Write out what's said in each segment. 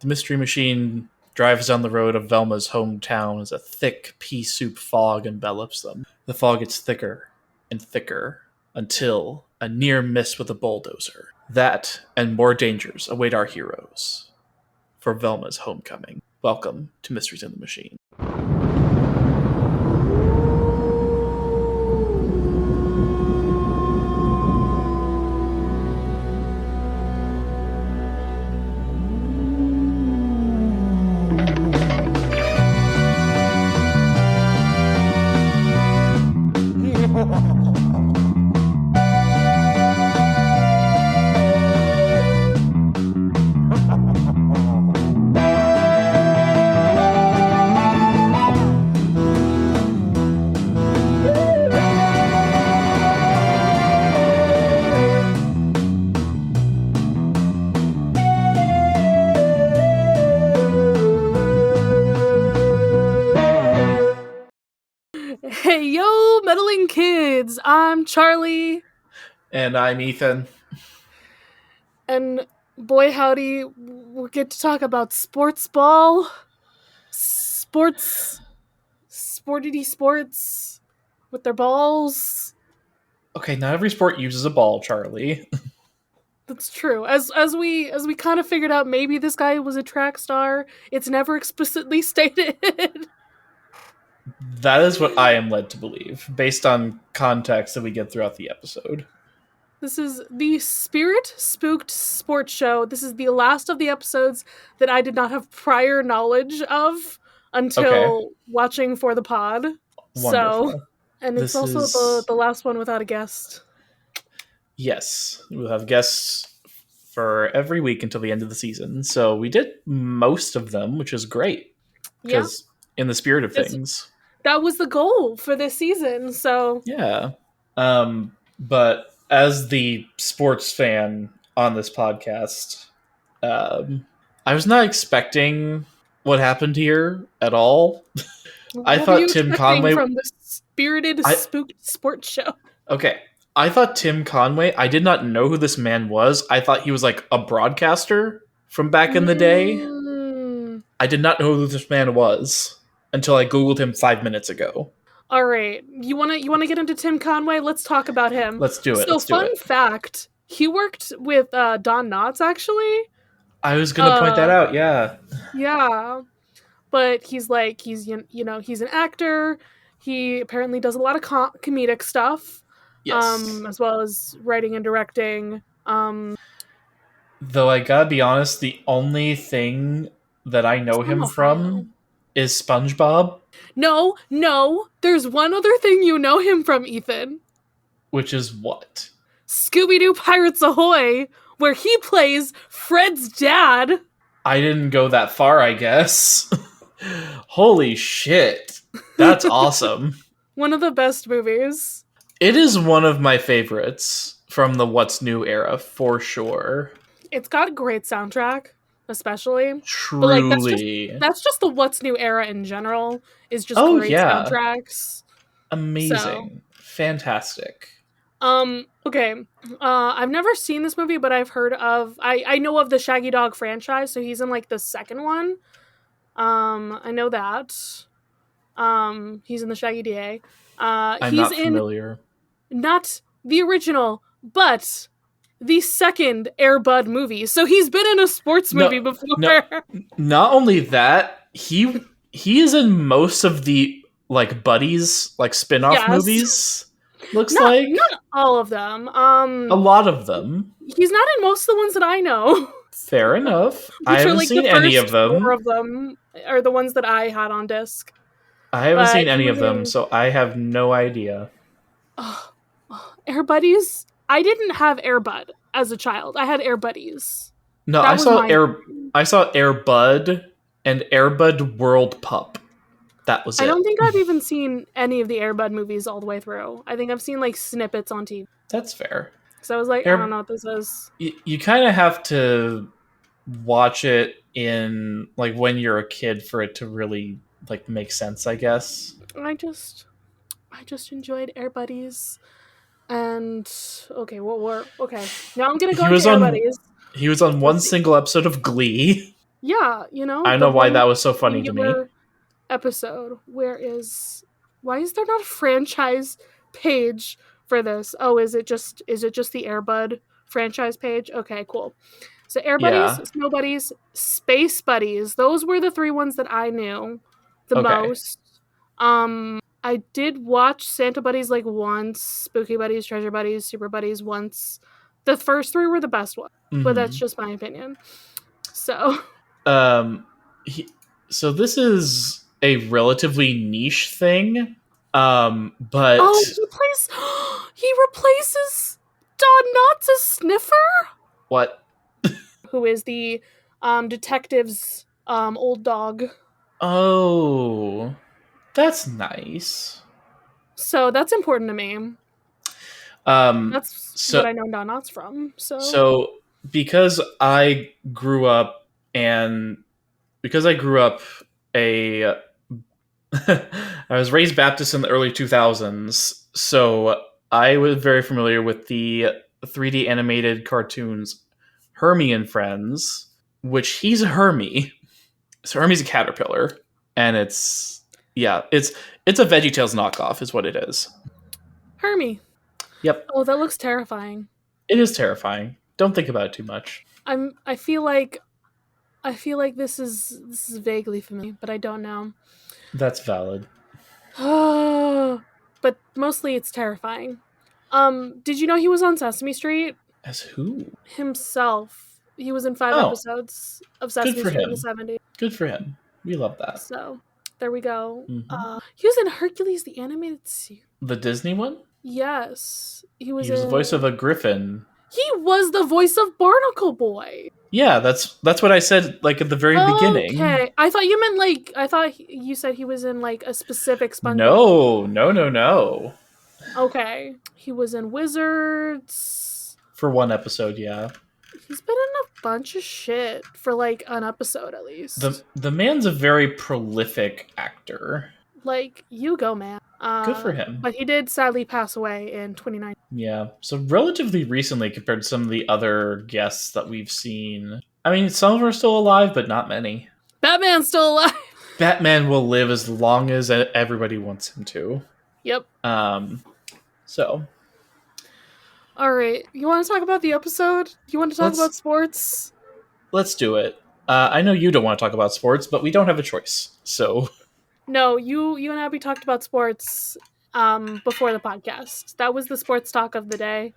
The mystery machine drives down the road of Velma's hometown as a thick pea soup fog envelops them. The fog gets thicker and thicker until a near miss with a bulldozer. That and more dangers await our heroes for Velma's homecoming. Welcome to Mysteries in the Machine. Hey, yo, meddling kids! I'm Charlie. And I'm Ethan. And boy, howdy, we get to talk about sports ball. Sportity sports with their balls. Okay, not every sport uses a ball, Charlie. That's true. As we kind of figured out, maybe this guy was a track star. It's never explicitly stated. That is what I am led to believe, based on context that we get throughout the episode. This is the Spooked sports show. This is the last of the episodes that I did not have prior knowledge of until watching for the pod. Wonderful. So, and it's also the last one without a guest. Yes, we'll have guests for every week until the end of the season. So we did most of them, which is great. Because in the spirit of things, that was the goal for this season. So yeah. But as the sports fan on this podcast, I was not expecting what happened here at all. I thought Tim Conway from the Spooked sports show. Okay. I thought Tim Conway, I did not know who this man was. I thought he was like a broadcaster from back in the day. I did not know who this man was until I Googled him 5 minutes ago. All right. You want to get into Tim Conway? Let's talk about him. Let's do it. So fun fact, he worked with Don Knotts, actually. I was going to point that out, yeah. Yeah. But he's an actor. He apparently does a lot of comedic stuff. Yes. As well as writing and directing. Though I gotta be honest, the only thing that I know him from is SpongeBob. No, there's one other thing you know him from, Ethan. Which is what? Scooby-Doo Pirates Ahoy, where he plays Fred's dad. I didn't go that far, I guess. Holy shit. That's awesome. One of the best movies. It is one of my favorites from the What's New era, for sure. It's got a great soundtrack, especially. Truly. But that's just the What's New era in general, is just great soundtracks. Amazing. So. Fantastic. Okay. I've never seen this movie, but I've heard of... I know of the Shaggy Dog franchise, so he's in, like, the second one. I know that. He's in the Shaggy DA. I'm not familiar. Not the original, but the second Air Bud movie. So he's been in a sports movie before. No, not only that, he is in most of the like Buddies, like spin-off movies. Not all of them. A lot of them. He's not in most of the ones that I know. Fair enough. I haven't seen any of them. 4 of them are the ones that I had on disc. I haven't seen any of them, so I have no idea. Air Buddies? I didn't have Air Bud as a child. I had Air Buddies. No, I saw Air Bud and Air Bud World Pup. That was it. I don't think I've even seen any of the Air Bud movies all the way through. I think I've seen like snippets on TV. That's fair. So I was like, I don't know what this is. You kind of have to watch it in like when you're a kid for it to really like make sense, I guess. I just enjoyed Air Buddies. And okay. Now I'm gonna go into Air Buddies. He was on one single episode of Glee. Yeah, I the know why one that was so funny to me. singular episode. Why is there not a franchise page for this? Oh, is it just the Airbud franchise page? Okay, cool. So Air Buddies, Yeah. Snow Buddies, Space Buddies. Those were the three ones that I knew the Okay. most. I did watch Santa Buddies like once, Spooky Buddies, Treasure Buddies, Super Buddies once. The first three were the best ones, but that's Hmm. just my opinion. So, Um, he, so this is a relatively niche thing, but oh, he replaces Don Knotts as Sniffer, what? who is the detective's old dog. Oh, that's nice. So that's important to me. Um, That's what so I know Don Knotts from. So, so because I grew up and because I grew up a I was raised Baptist in the early 2000s, so I was very familiar with the 3D animated cartoons Hermie and Friends, which he's a Hermie. So Hermie's a caterpillar, and it's a VeggieTales knockoff, is what it is. Hermie. Yep, Oh, that looks terrifying. it is terrifying. Don't think about it too much. I feel like this is vaguely familiar, but I don't know. That's valid. But mostly it's terrifying. Did you know he was on Sesame Street As who? himself? He was in 5 Oh, episodes of good Sesame for Street in the him. 70s. Good for him. We love that. So, there we go. Hmm. He was in Hercules the Animated Series. The Disney one? Yes. He was He was the voice of a griffin. He was the voice of Barnacle Boy. Yeah, that's what I said like at the very beginning. Okay. I thought you said he was in like a specific SpongeBob. No. Okay. He was in Wizards. For one episode, yeah. He's been in a bunch of shit for like an episode at least. The man's a very prolific actor. Like, you go, man. Good for him. But he did sadly pass away in 2019. Yeah. So relatively recently compared to some of the other guests that we've seen. I mean, some of them are still alive, but not many. Batman's still alive. Batman will live as long as everybody wants him to. Yep. So. All right. You want to talk about the episode? You want to talk about sports? Let's do it. I know you don't want to talk about sports, but we don't have a choice. So. No, you and Abby talked about sports before the podcast. That was the sports talk of the day.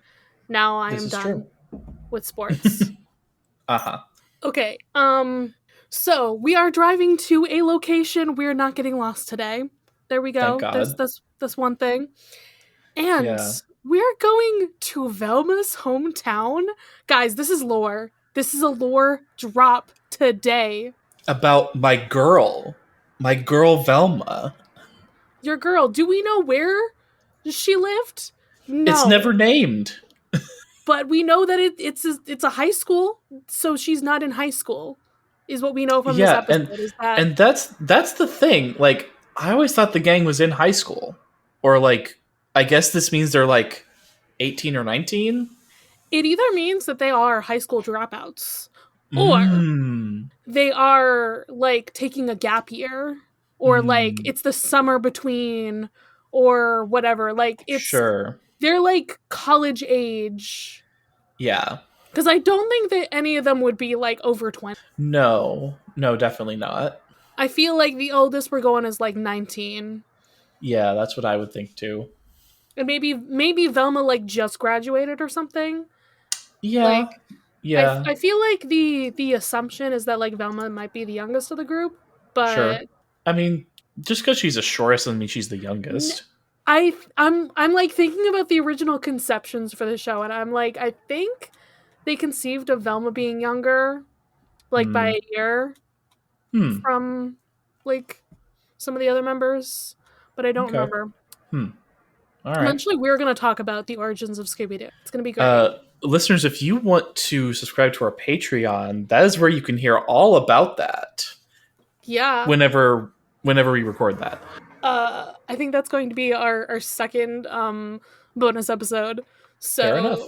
Now I am done with sports. Uh-huh. Okay. So we are driving to a location. We're not getting lost today. There we go. That's one thing. And we're going to Velma's hometown. Guys, this is lore. This is a lore drop today. About my girl Velma. Your girl. Do we know where she lived? No. It's never named. But we know that it's a high school, so she's not in high school, is what we know from this episode. And that's the thing. Like, I always thought the gang was in high school. Or like, I guess this means they're like 18 or 19? It either means that they are high school dropouts, or they are like taking a gap year, or like it's the summer between, or whatever. Like, it's they're like college age. Yeah. Because I don't think that any of them would be like over 20. No, definitely not. I feel like the oldest we're going is like 19. Yeah, that's what I would think too. And maybe Velma like just graduated or something. Yeah. Like, yeah. I feel like the assumption is that like Velma might be the youngest of the group, but sure. I mean, just because she's the shortest doesn't mean she's the youngest. I'm like thinking about the original conceptions for the show, and I'm like, I think they conceived of Velma being younger, like by a year from like some of the other members, but I don't remember. All right. Eventually, we're going to talk about the origins of Scooby-Doo. It's going to be great. Listeners, if you want to subscribe to our Patreon, that is where you can hear all about that. Yeah. Whenever we record that. I think that's going to be our second bonus episode. So, fair enough.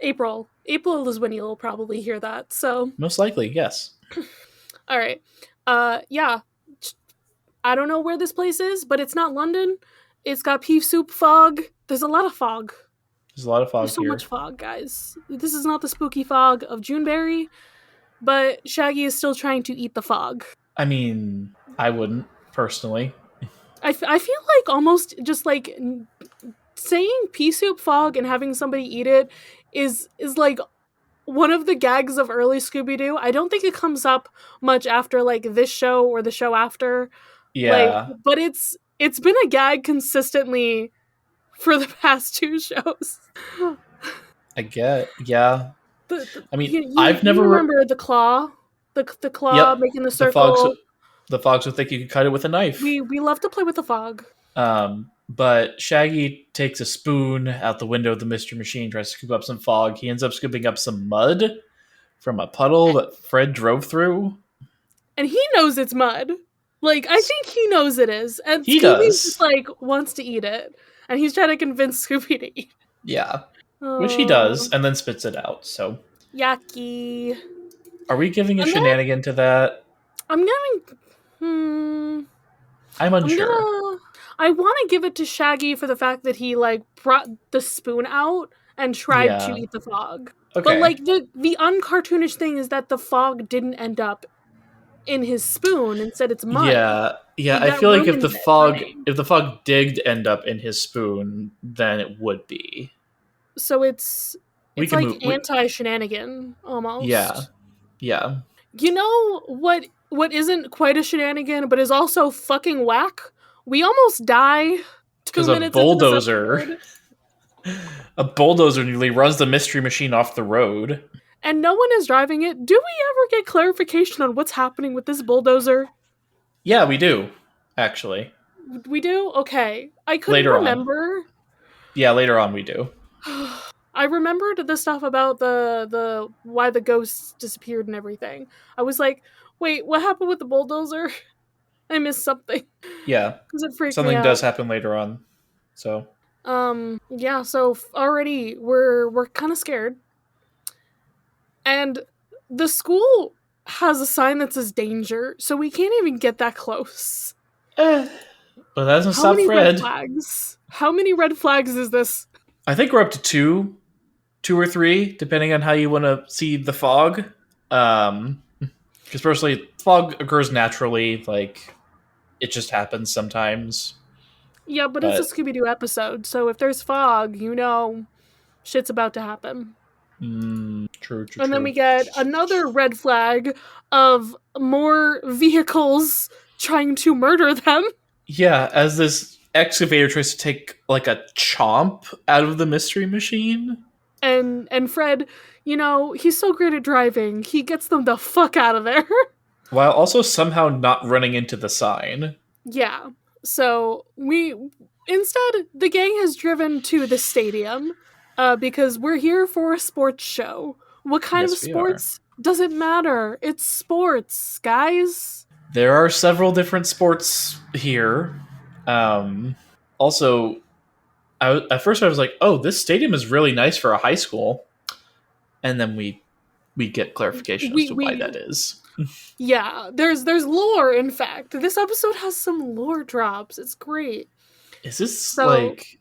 April. April is when you'll probably hear that. So, Most likely, yes. all right. Yeah. I don't know where this place is, but it's not London. It's got pea soup fog. There's a lot of fog. There's a lot of There's fog so much here. fog, guys. This is not the spooky fog of Juneberry, but Shaggy is still trying to eat the fog. I mean, I wouldn't personally. I feel like almost just like saying pea soup fog and having somebody eat it is like one of the gags of early Scooby Doo. I don't think it comes up much after like this show or the show after. Like, Yeah, but it's been a gag consistently for the past two shows. I get. Yeah, I mean, You I've never. remember the claw, the claw Yep, making the the fogs. circle. The fogs would think you could cut it with a knife. We love to play with the fog. But Shaggy takes a spoon out the window of the mystery machine, tries to scoop up some fog. He ends up scooping up some mud from a puddle that Fred drove through. And he knows it's mud. Like, I think he knows it is. And He Scooby just does. like wants to eat it. And he's trying to convince Scooby to eat. Yeah, which he Oh, does, and then spits it out. So, yucky. are we giving a And then shenanigan to that? I'm gonna hmm I'm I'm unsure. gonna I wanna give it to Shaggy for the fact that he like brought the spoon out and tried to Yeah. eat the fog. But Okay. like the uncartoonish thing is that the fog didn't end up in his spoon. Instead it's mud. Yeah. Yeah, Like I that feel like ruins it for me. if the fog did end up in his spoon, then it would be. So We it's can like move. anti shenanigan Yeah. almost. Yeah. You know what isn't quite a shenanigan but is also fucking whack? We almost die two Because a minutes into this bulldozer, episode, a bulldozer nearly runs the mystery machine off the road. and no one is driving it. Do we ever get clarification on what's happening with this bulldozer? Yeah, we do. Actually, We do? Okay. I couldn't later on. remember. Yeah, later on we do. I remembered the stuff about the why the ghosts disappeared and everything. I was like, wait, what happened with the bulldozer? I missed something. Yeah, Because it freaked me something out. does happen later on. So Yeah, so already we're kind of scared. And the school has a sign that says danger, so we can't even get that close. but that doesn't How stop many red Fred. flags? How many red flags is this? I think we're up to two or three, depending on how you want to see the fog. Because personally, fog occurs naturally. Like it just happens sometimes. Yeah, but it's a But Scooby Doo episode, so if there's fog, you know shit's about to happen. true, true, And then we true. get another red flag of more vehicles trying to murder them. Yeah, as this excavator tries to take like a chomp out of the mystery machine. And Fred, you know, he's so great at driving. He gets them the fuck out of there. While also somehow not running into the sign. Yeah. So we instead the gang has driven to the stadium because we're here for a sports show. What kind of Yes, we are. sports? Doesn't matter. It's sports, guys. There are several different sports here. Also, at first I was like, "Oh, this stadium is really nice for a high school," and then we get clarification as We to why we that is. Yeah, there's lore in fact. This episode has some lore drops. It's great. Is this So, like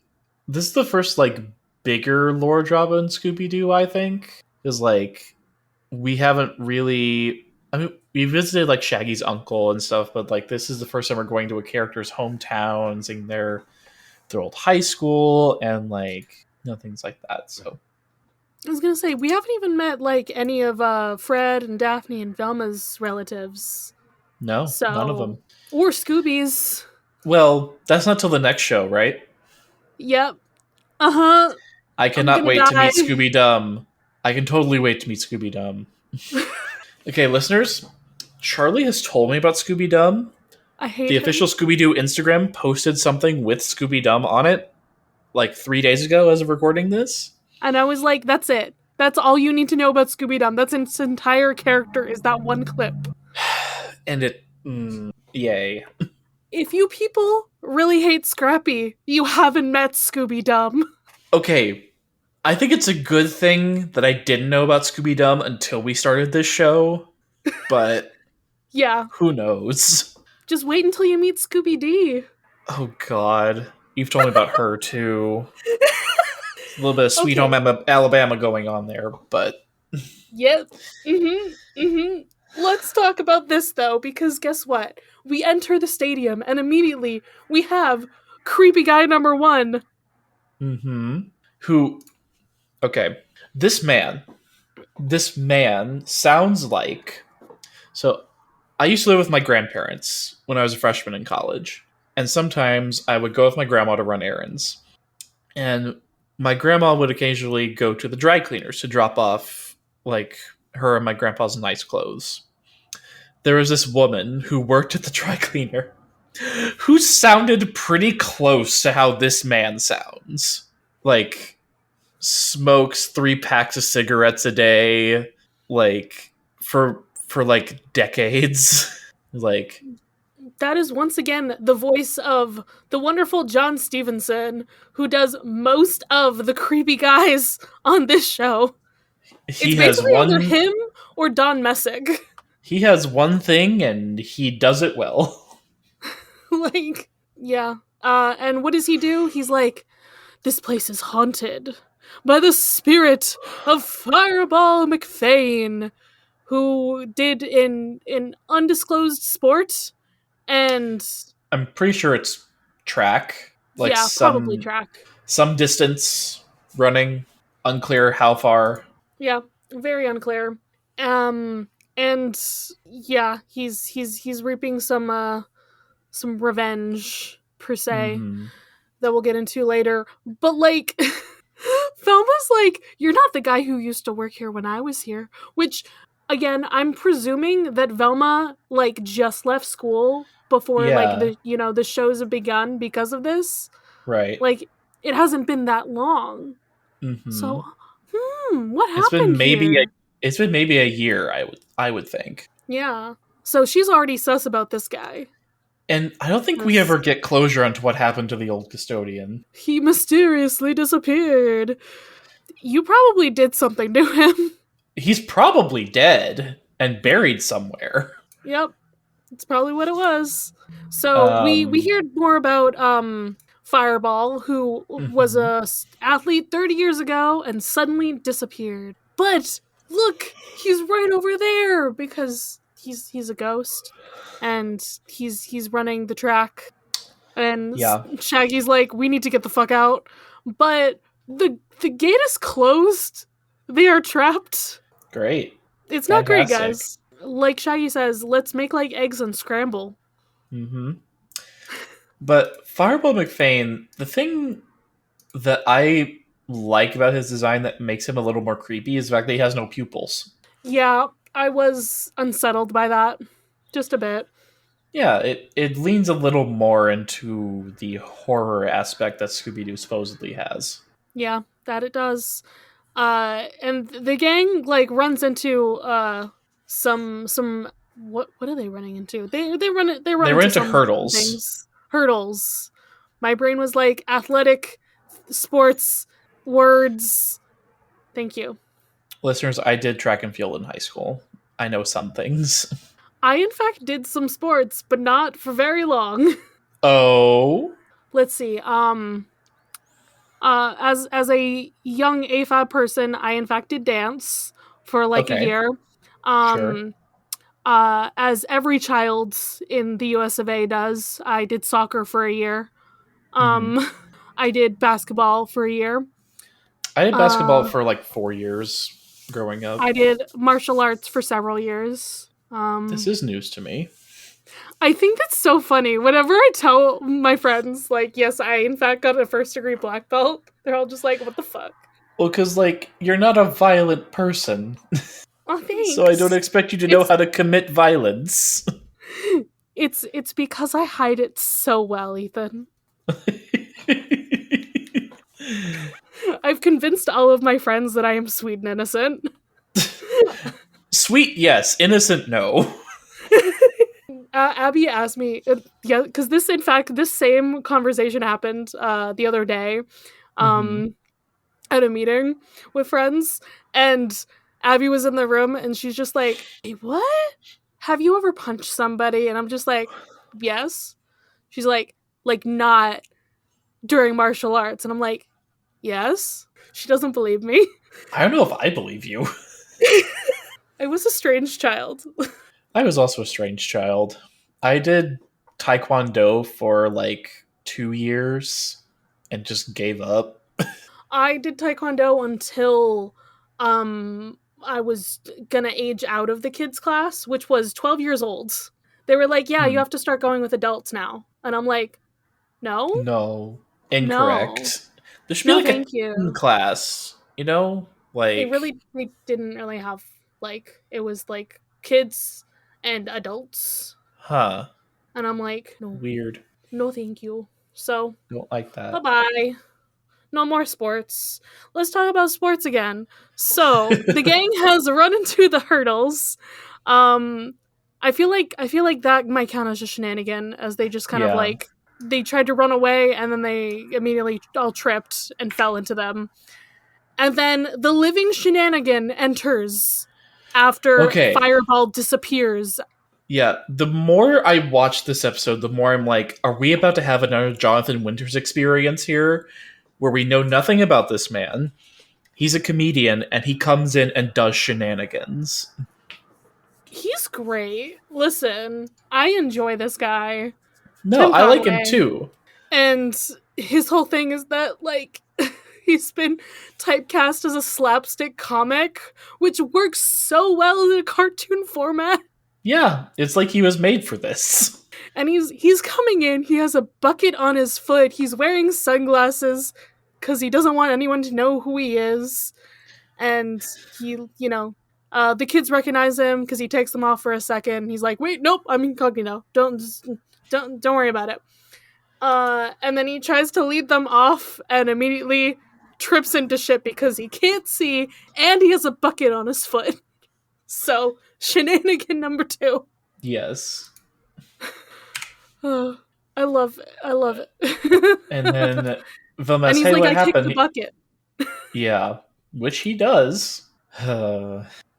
this is the first like bigger lore drop in Scooby Doo? I think is like we haven't really. I mean, we visited like Shaggy's uncle and stuff, but like this is the first time we're going to a character's hometown, seeing their old high school, and like things like that. So I was gonna say we haven't even met like any of Fred and Daphne and Velma's relatives. no, none of So them. or Scooby's. Well, that's not till the next show, right? Yep. Uh-huh. I I'm cannot gonna wait to die. meet Scooby Dum. I can totally wait to meet Scooby Dum. Okay, listeners, Charlie has told me about Scooby Dum. I hate The him. official Scooby Doo Instagram posted something with Scooby Dum on it like 3 days ago as of recording this. And I was like, that's it. That's all you need to know about Scooby Dum. That's its entire character is that one clip. And yay. If you people really hate Scrappy, you haven't met Scooby Dum. Okay, I think it's a good thing that I didn't know about Scooby Dum until we started this show, but Yeah, who knows? just wait until you meet Scooby D. Oh god. You've told me about her too. A little bit of Sweet Home Okay. Alabama going on there, but Yep. Let's talk about this though, because guess what? We enter the stadium and immediately we have creepy guy number one. who okay. This man, this man sounds like so I used to live with my grandparents when I was a freshman in college. And sometimes I would go with my grandma to run errands. And my grandma would occasionally go to the dry cleaners to drop off like her and my grandpa's nice clothes. There was this woman who worked at the dry cleaner who sounded pretty close to how this man sounds. Like smokes 3 packs of cigarettes a day, like for like decades. Like That is once again the voice of the wonderful John Stevenson, who does most of the creepy guys on this show. It's he has basically either one him or Don Messick. he has one thing and he does it well. Like, yeah. And what does he do? He's like, this place is haunted by the spirit of Fireball McFane, who did in undisclosed sport, and I'm pretty sure it's track, like yeah, probably track. some distance running, unclear how far. Yeah, very unclear. And yeah, he's reaping some revenge per se Mhm. that we'll get into later. But like Velma's like, you're not the guy who used to work here when I was here. Which again, I'm presuming that Velma like just left school before like Yeah, the shows have begun because of this. right. Like it hasn't been that long. So Mhm. what It's been happened maybe a here? it's been maybe a year, I would think. Yeah. So she's already sus about this guy. And I don't think we Yes. ever get closure onto what happened to the old custodian. He mysteriously disappeared. You probably did something to him. He's probably dead and buried somewhere. Yep. That's probably what it was. So we Um, hear more about Fireball, who was mhm. a athlete 30 years ago and suddenly disappeared. But look, he's right over there because he's a ghost and he's running the track. And Yeah, Shaggy's like, "We need to get the fuck out." But the gate is closed. They are trapped. great. It's not great, Fantastic. guys. Like Shaggy says, let's make like eggs and scramble. Hmm. But Fireball McFane, the thing that I like about his design that makes him a little more creepy is the fact that he has no pupils. Yeah, I was unsettled by that. Just a bit. Yeah, it leans a little more into the horror aspect that Scooby Doo supposedly has. Yeah, that it does. And the gang like runs into some what are they running into? They run They run into into some hurdles. things. Hurdles. My brain was like athletic, sports, words. Thank you. Listeners, I did track and field in high school. I know some things. I in fact did some sports, but not for very long. Oh, Let's see. As a young AFAB person, I in fact did dance for like a okay, year. sure. Um, as every child in the US of A does, I did soccer for a year. Hmm. Um, I did basketball for a year. I did basketball Uh, for like 4 years growing up. I did martial arts for several years. This is news to me. I think that's so funny. Whenever I tell my friends, like, yes, I in fact got a first degree black belt, they're all just like, what the fuck? Well, because like you're not a violent person, Oh, so I don't thanks. expect you to know It's how to commit violence. it's because I hide it so well, Ethan. I've convinced all of my friends that I am sweet and innocent. Sweet, yes. Innocent, no. Abby asked me, yeah, because this same conversation happened the other day. Hmm. Um, at a meeting with friends, and Abby was in the room, and she's just like, "Hey, what? Have you ever punched somebody?" And I'm just like, "Yes." She's like not during martial arts, and I'm like, "Yes." She doesn't believe me. I don't know if I believe you. I was a strange child. I was also a strange child. I did Taekwondo for like 2 years and just gave up. I did taekwondo until I was gonna age out of the kids class, which was 12 years old. They were like, "Yeah, you Hmm. have to start going with adults now." And I'm like, "No? No, No. incorrect. There should be No, like a thank teen you." class, you know? Like, They didn't really have like it was like kids and adults. huh, And I'm like, "No. weird. No, thank you." So, Don't like that. bye-bye. No more sports. Let's talk about sports again. So the gang has run into the hurdles. Um, I feel like that might count as a shenanigan, as they just kind of Yeah. like they tried to run away and then they immediately all tripped and fell into them. And then the living shenanigan enters after Okay. Fireball disappears. Yeah, the more I watch this episode, the more I'm like, are we about to have another Jonathan Winters experience here where we know nothing about this man? He's a comedian and he comes in and does shenanigans. He's great. Listen, I enjoy this guy, No, Tim I like him Conway. too. And his whole thing is that, like, he's been typecast as a slapstick comic, which works so well in a cartoon format. Yeah, it's like he was made for this. And he's coming in, he has a bucket on his foot, he's wearing sunglasses because he doesn't want anyone to know who he is. And he, you know, the kids recognize him because he takes them off for a second. He's like, "Wait, nope, I'm incognito. Don't worry about it." And then he tries to lead them off and immediately trips into shit because he can't see and he has a bucket on his foot. So, shenanigan number 2. Yes. I love it. I love it. And then Velma And asks, he's hey, like, what "I kicked the happened? bucket." Yeah, which he does.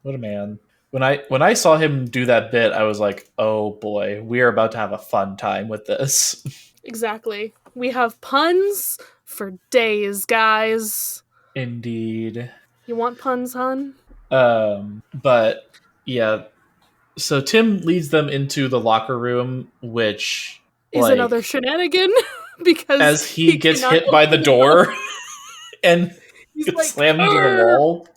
What a man. When I saw him do that bit, I was like, oh boy, we are about to have a fun time with this. Exactly. We have puns for days, guys. Indeed. You want puns, hun? But yeah, so Tim leads them into the locker room, which Is another like shenanigan because as he he gets cannot hit by the open the door. door and He's gets like, slammed into the "Arr!" wall.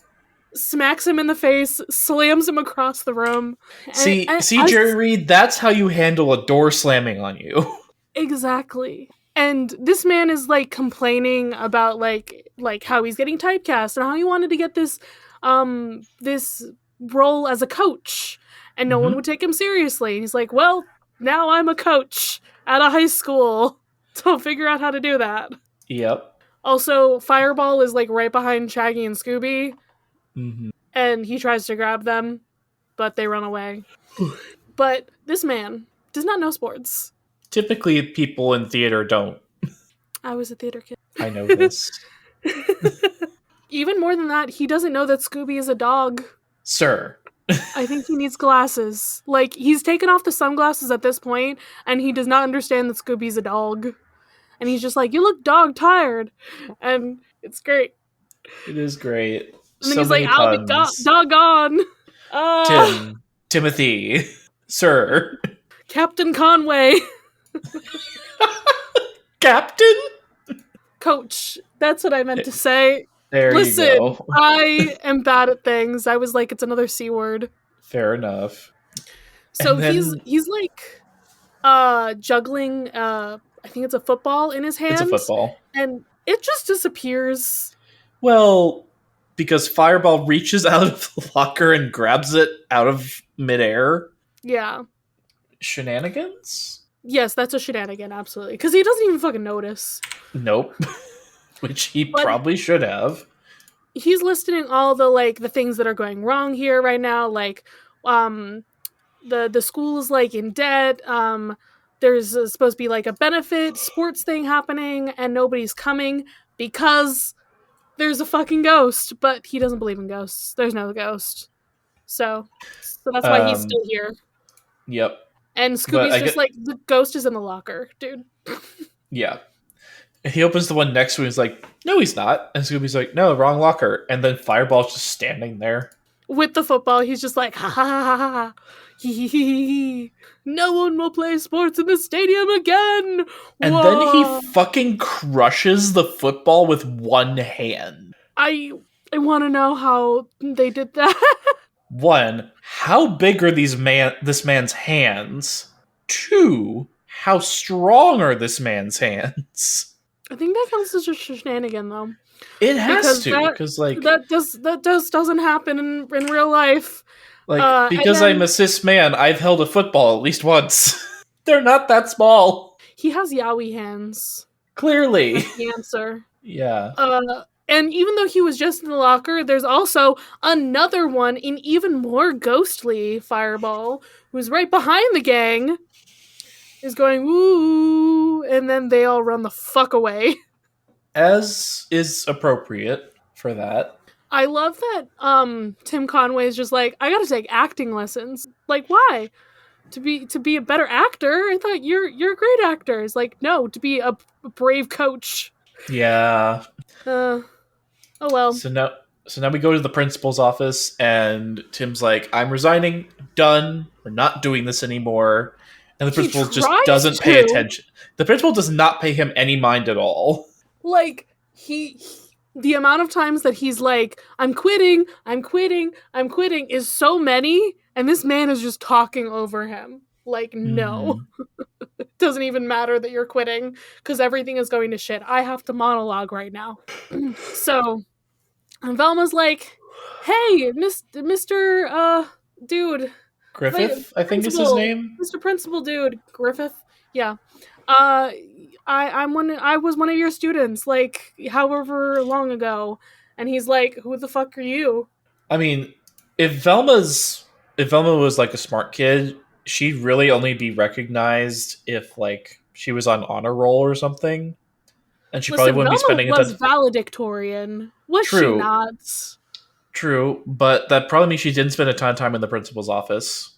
Smacks him in the face, slams him across the room. See, Jerry Reed, that's how you handle a door slamming on you. Exactly. And this man is like complaining about like how he's getting typecast and how he wanted to get this role as a coach and no one Hmm. would take him seriously. And he's like, "Well, now I'm a coach at a high school. So figure out how to do that." Yep. Also, Fireball is like right behind Shaggy and Scooby Hmm. and he tries to grab them, but they run away. But this man does not know sports. Typically, people in theater don't. I was a theater kid. I know this. Even more than that, he doesn't know that Scooby is a dog. Sir. I think he needs glasses. Like, he's taken off the sunglasses at this point, and he does not understand that Scooby's a dog. And he's just like, "You look dog tired." And it's great. It is great. And then So he's like, many "I'll be puns. doggone." Timothy. Sir. Captain Conway. Captain? Coach. That's what I meant to say. There Listen, you go. I am bad at things. I was like, it's another C word. Fair enough. So And then he's like juggling I think it's a football in his it's a hand football. and it just disappears. Well, because Fireball reaches out of the locker and grabs it out of midair. Yeah. Shenanigans? Yes, that's a shenanigan, absolutely. Because he doesn't even fucking notice. Nope. Which he But probably should have. he's listing all the like the things that are going wrong here right now. Like the school is like in debt. There's supposed to be like a benefit sports thing happening and nobody's coming because there's a fucking ghost, but he doesn't believe in ghosts. There's no ghost. So that's why he's Um, still here. yep. And But Scooby's I just get, like, the ghost is in the locker, dude. yeah. He opens the one next to him. He's like, no, he's not. And Scooby's like, no, wrong locker. And then Fireball's just standing there. With the football, he's just like, ha ha ha ha ha. Hee. No one will play sports in the stadium again. And then he Whoa. fucking crushes the football with one hand. I I want to know how they did that. One, how big are this man's hands? Two, how strong are this man's hands? I think that counts as a shenanigan though, It has because to, that because like that just doesn't happen in real life. And because I'm then a cis man, I've held a football at least once. They're not that small. he has yaoi hands. Clearly. That's the answer. Yeah. And even though he was just in the locker, there's also another one in even more ghostly Fireball, who's right behind the gang, is going woo, and then they all run the fuck away. As is appropriate for that. I love that Tim Conway is just like, I gotta take acting lessons. Like, why? To be a better actor? I thought you're a great actor. It's like, no, to be a brave coach. Yeah. Oh well. So now we go to the principal's office and Tim's like, I'm resigning, done, we're not doing this anymore. And the He principal just tries doesn't pay to. attention. The principal does not pay him any mind at all. Like, the amount of times that he's like, I'm quitting is so many, and this man is just talking over him. Like, no. Mm-hmm. It doesn't even matter that you're quitting, because everything is going to shit. I have to monologue right now. So, and Velma's like, hey, Mr. Dude. Griffith, I think is his Principal. name. Mr. Principal Dude. Griffith? Yeah. I was one of your students, like, however long ago. And he's like, who the fuck are you? I mean, if Velma was like a smart kid, she'd really only be recognized if like she was on honor roll or something, and she probably Listen, wouldn't be Velma spending a was ton. valedictorian. Was she True, not? true, but that probably means she didn't spend a ton of time in the principal's office,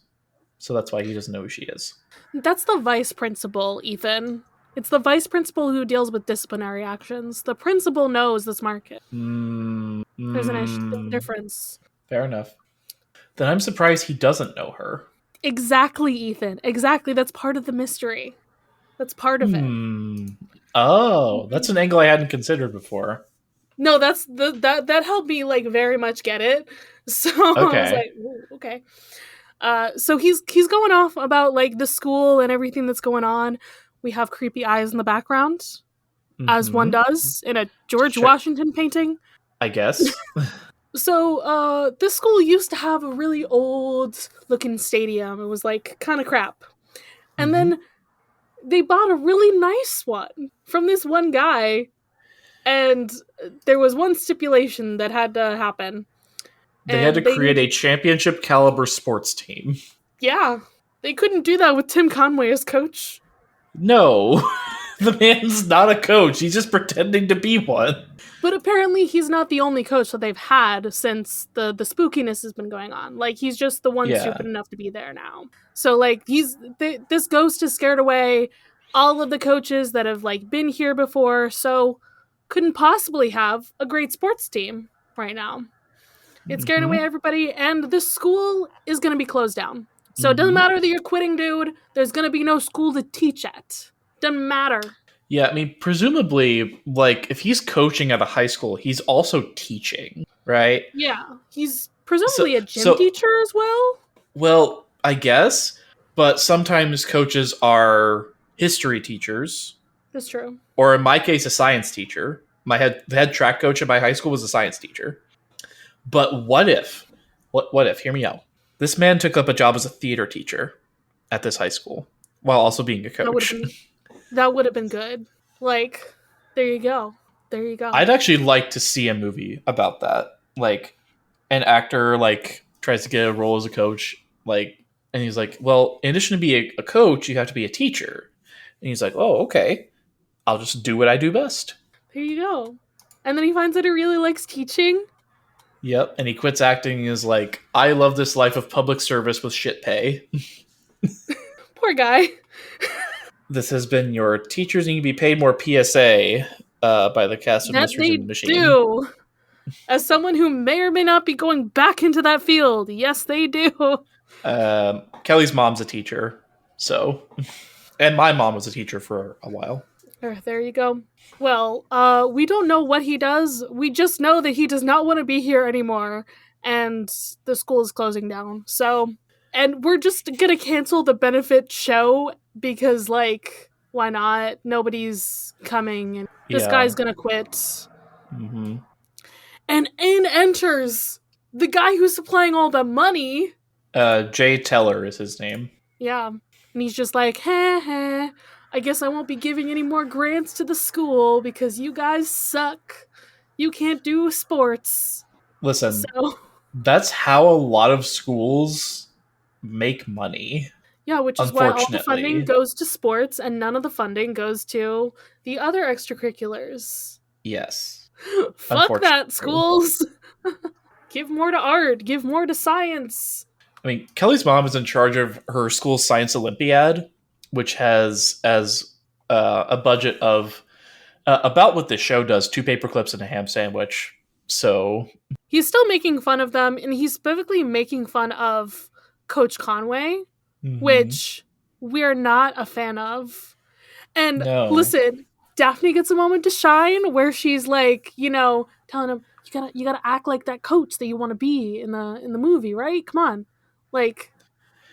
so that's why he doesn't know who she is. That's the vice principal, Ethan. It's the vice principal who deals with disciplinary actions. The principal knows the smart kid. There's a difference. Fair enough. Then I'm surprised he doesn't know her. Exactly, Ethan. Exactly. That's part of the mystery. That's part of it. Oh, that's an angle I hadn't considered before. No, that helped me like very much get it. So I was Okay. like, ooh, okay. So he's going off about like the school and everything that's going on. We have creepy eyes in the background, as one does in a George Check. Washington painting. I guess. So this school used to have a really old looking stadium. It was like kind of crap. And then they bought a really nice one from this one guy, and there was one stipulation that had to happen. They had to create a championship caliber sports team. Yeah. They couldn't do that with Tim Conway as coach. No. The man's not a coach. He's just pretending to be one. But apparently he's not the only coach that they've had since the spookiness has been going on. Like, he's just the one stupid enough to be there now. So, like, this ghost is scared away all of the coaches that have, like, been here before, so couldn't possibly have a great sports team right now. It scared away everybody, and the school is going to be closed down. So it doesn't matter that you're quitting, dude. There's going to be no school to teach at. Doesn't matter. Yeah, I mean, presumably, like, if he's coaching at a high school, he's also teaching, right? Yeah. He's presumably a gym teacher as well. Well, I guess. But sometimes coaches are history teachers. That's true. Or in my case, a science teacher. The head track coach at my high school was a science teacher. But what if, hear me out, this man took up a job as a theater teacher at this high school while also being a coach? That would have been good. Like, there you go. There you go. I'd actually like to see a movie about that. Like, an actor, like, tries to get a role as a coach, like, and he's like, well, in addition to be a coach, you have to be a teacher. And he's like, oh, okay. I'll just do what I do best. There you go. And then he finds that he really likes teaching. Yep. And he quits acting and is like, I love this life of public service with shit pay. Poor guy. This has been your teachers need to be paid more PSA by the cast of That Mysteries in the they Machine. do. As someone who may or may not be going back into that field, yes, they do. Kelly's mom's a teacher, so. And my mom was a teacher for a while. There you go. Well, we don't know what he does. We just know that he does not want to be here anymore, and the school is closing down. So, and we're just gonna cancel the benefit show because, like, why not? Nobody's coming, and this Yeah. guy's gonna quit. Mm-hmm. And in enters the guy who's supplying all the money. Jay Teller is his name. Yeah. And he's just like, heh heh, I guess I won't be giving any more grants to the school because you guys suck. You can't do sports. Listen, So, that's how a lot of schools make money, yeah, which is why all the funding unfortunately. goes to sports and none of the funding goes to the other extracurriculars. Yes. Fuck that, Unfortunately. schools. Give more to art, give more to science. I mean, Kelly's mom is in charge of her school's science olympiad, which has as a budget of about what this show does: 2 paper clips and a ham sandwich. So, He's still making fun of them, and he's specifically making fun of Coach Conway, mhm. which we're not a fan of. And No. listen, Daphne gets a moment to shine where she's like, telling him, you gotta act like that coach that you want to be in the movie, right? Come on. Like,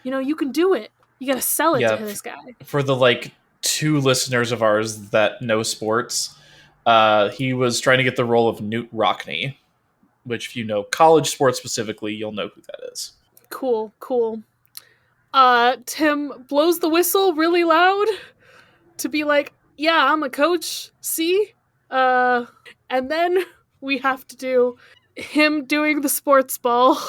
you can do it. You gotta sell it to Yeah, this guy. for the like 2 listeners of ours that know sports, he was trying to get the role of Newt Rockney, which, if you know college sports specifically, you'll know who that is. Cool, cool. Tim blows the whistle really loud to be like, yeah, I'm a coach, see? And then we have to do him doing the sports ball.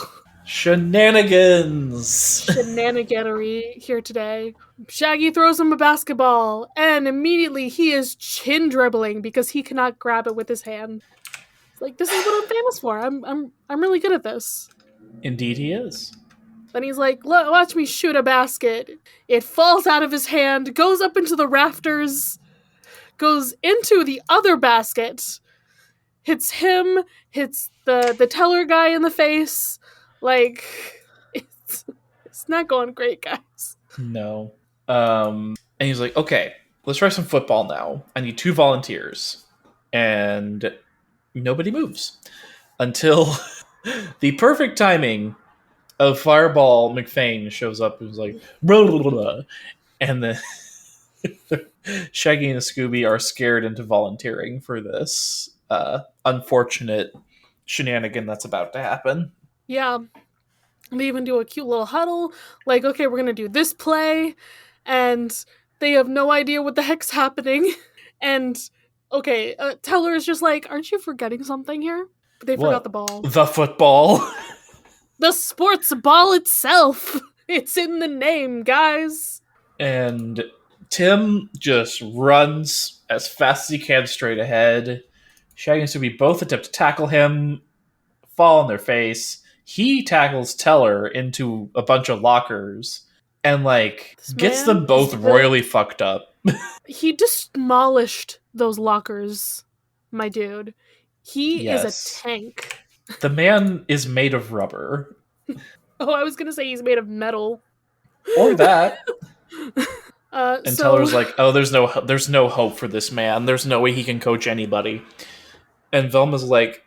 Shenanigans! Shenaniganery here today. Shaggy throws him a basketball, and immediately he is chin dribbling because he cannot grab it with his hand. It's like, this is what I'm famous for. I'm really good at this. Indeed, he is. Then he's like, watch me shoot a basket. It falls out of his hand, goes up into the rafters, goes into the other basket, hits him, hits the teller guy in the face. Like, it's it's not going great, guys. No. And he's like, okay, let's try some football now. I need 2 volunteers. And nobody moves until the perfect timing of Fireball McFain shows up and is like, blah, blah, blah, and then Shaggy and Scooby are scared into volunteering for this unfortunate shenanigan that's about to happen. Yeah. They even do a cute little huddle, like, okay, we're gonna do this play, and they have no idea what the heck's happening. And okay, Teller is just like, aren't you forgetting something here? But they forgot the What? ball. The football? The sports ball itself. It's in the name, guys. And Tim just runs as fast as he can straight ahead. Shaggy and Scooby both attempt to tackle him, fall on their face. He tackles Teller into a bunch of lockers and like This gets man them is both royally fucked up. he demolished those lockers, my dude. He is a Yes. tank. The man is made of rubber. Oh, I was gonna say he's made of metal. Or that. And So Teller's like, "Oh, there's no hope for this man. There's no way he can coach anybody." And Velma's like,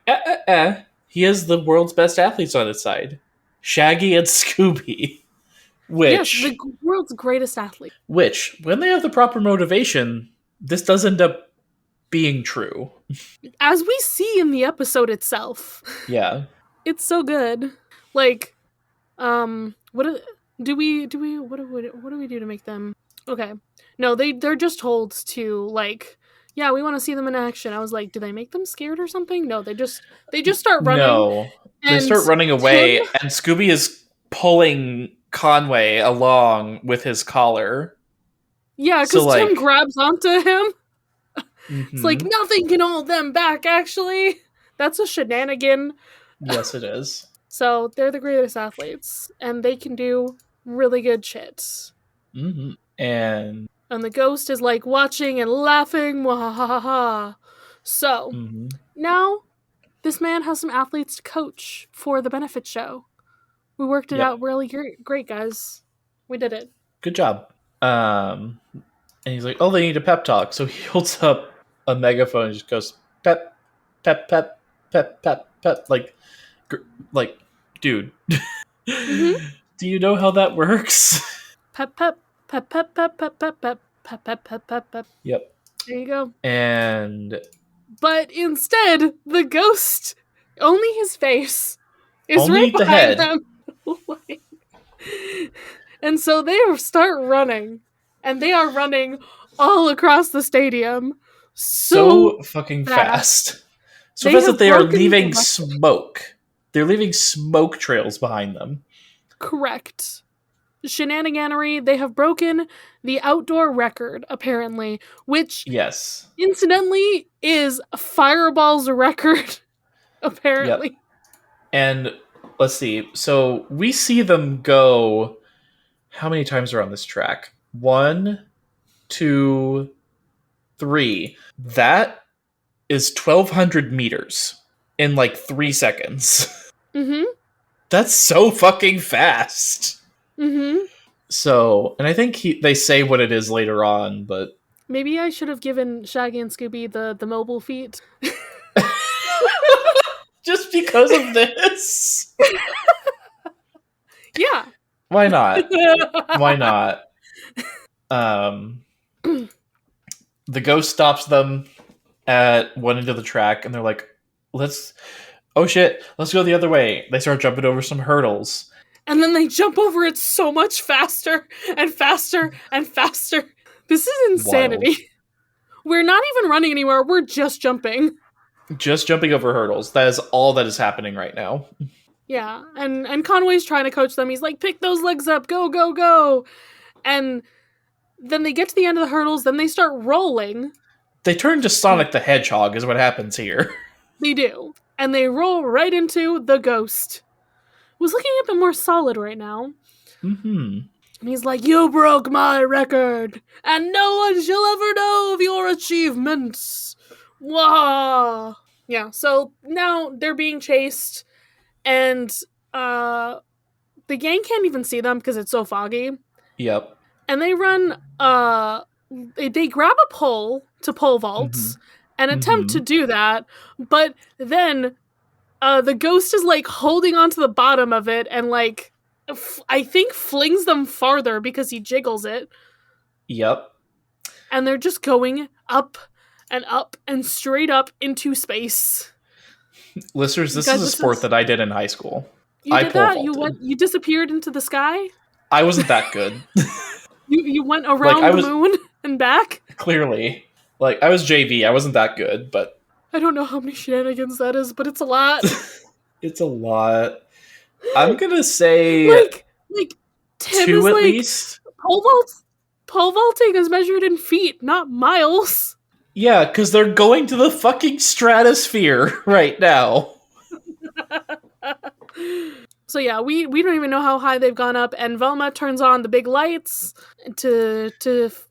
He has the world's best athletes on his side. Shaggy and Scooby. yes, the Which world's greatest athlete. which, when they have the proper motivation, this does end up being true. As we see in the episode itself. Yeah. It's so good. Like, what do we do to make them? Okay. No, they're just told to, like, yeah, we want to see them in action. I was like, do they make them scared or something? No, they just start running, No. They and start running Tim, away, and Scooby is pulling Conway along with his collar. yeah, So, because Tim like, grabs onto him It's like, Mm-hmm. nothing can hold them back, actually. That's a shenanigan. Yes, it is. So they're the greatest athletes, and they can do really good shit. Mm-hmm. And And the ghost is like watching and laughing, wahahaha. So mm-hmm. now this man has some athletes to coach for the benefit show. We worked it Yep. out really great, guys. We did it. Good job. And he's like, "Oh, they need a pep talk." So he holds up a megaphone and just goes, "Pep, pep, pep, pep, pep, pep." Like, dude, Mm-hmm. do you know how that works? Pep, pep, pep, pep, pep, pep, pep, pep, pep, pep, pep, pep, pep. Yep. There you go. And But instead, the ghost, only his face, is only right the behind head. them. And so they start running. And they are running all across the stadium so So fucking fast. fast. So They fast that have they are broken the leaving record. smoke. They're leaving smoke trails behind them. Correct. Shenaniganery, they have broken the outdoor record, apparently, which Yes. incidentally is Fireball's record, Yep. apparently. And let's see. So we see them go. How many times are on this track? 1, 2, 3. That is 1,200 meters in like 3 seconds. Mm-hmm. That's so fucking fast. Mm-hmm. So, and I think they say what it is later on, but Maybe I should have given Shaggy and Scooby the mobile feet. just because of this, Yeah. why not? Why not? Um, the ghost stops them at one end of the track, and they're like, "Let's, oh shit, let's go the other way." They start jumping over some hurdles. And then they jump over it so much faster and faster and faster. This is Wild. insanity. We're not even running anywhere, we're just jumping. Just jumping over hurdles. That is all that is happening right now. Yeah, and Conway's trying to coach them. He's like, pick those legs up, go, go, go. And then they get to the end of the hurdles, then they start rolling. They turn to Sonic the Hedgehog, is what happens here. They do. And they roll right into the ghost, who's looking a bit more solid right now. Mm-hmm. And he's like, you broke my record, and no one shall ever know of your achievements. Wah! Yeah, so now they're being chased, and the gang can't even see them because it's so foggy. Yep. And they run, they grab a pole to pole vault and attempt to do that, but then the ghost is like holding onto the bottom of it and like I think flings them farther because he jiggles it. Yep. And they're just going up and straight up into space. Listeners, this Guys, is a sport that I did in high school. You I did pole that? vaulted. You disappeared into the sky? I wasn't that good. You went around the moon and back? Clearly. Like, I was JV. I wasn't that good, but I don't know how many shenanigans that is, but it's a lot. it's a lot. I'm gonna say like Tim 2 is at like least. pole vaulting is measured in feet, not miles. Yeah, because they're going to the fucking stratosphere right now. So yeah, we don't even know how high they've gone up, and Velma turns on the big lights to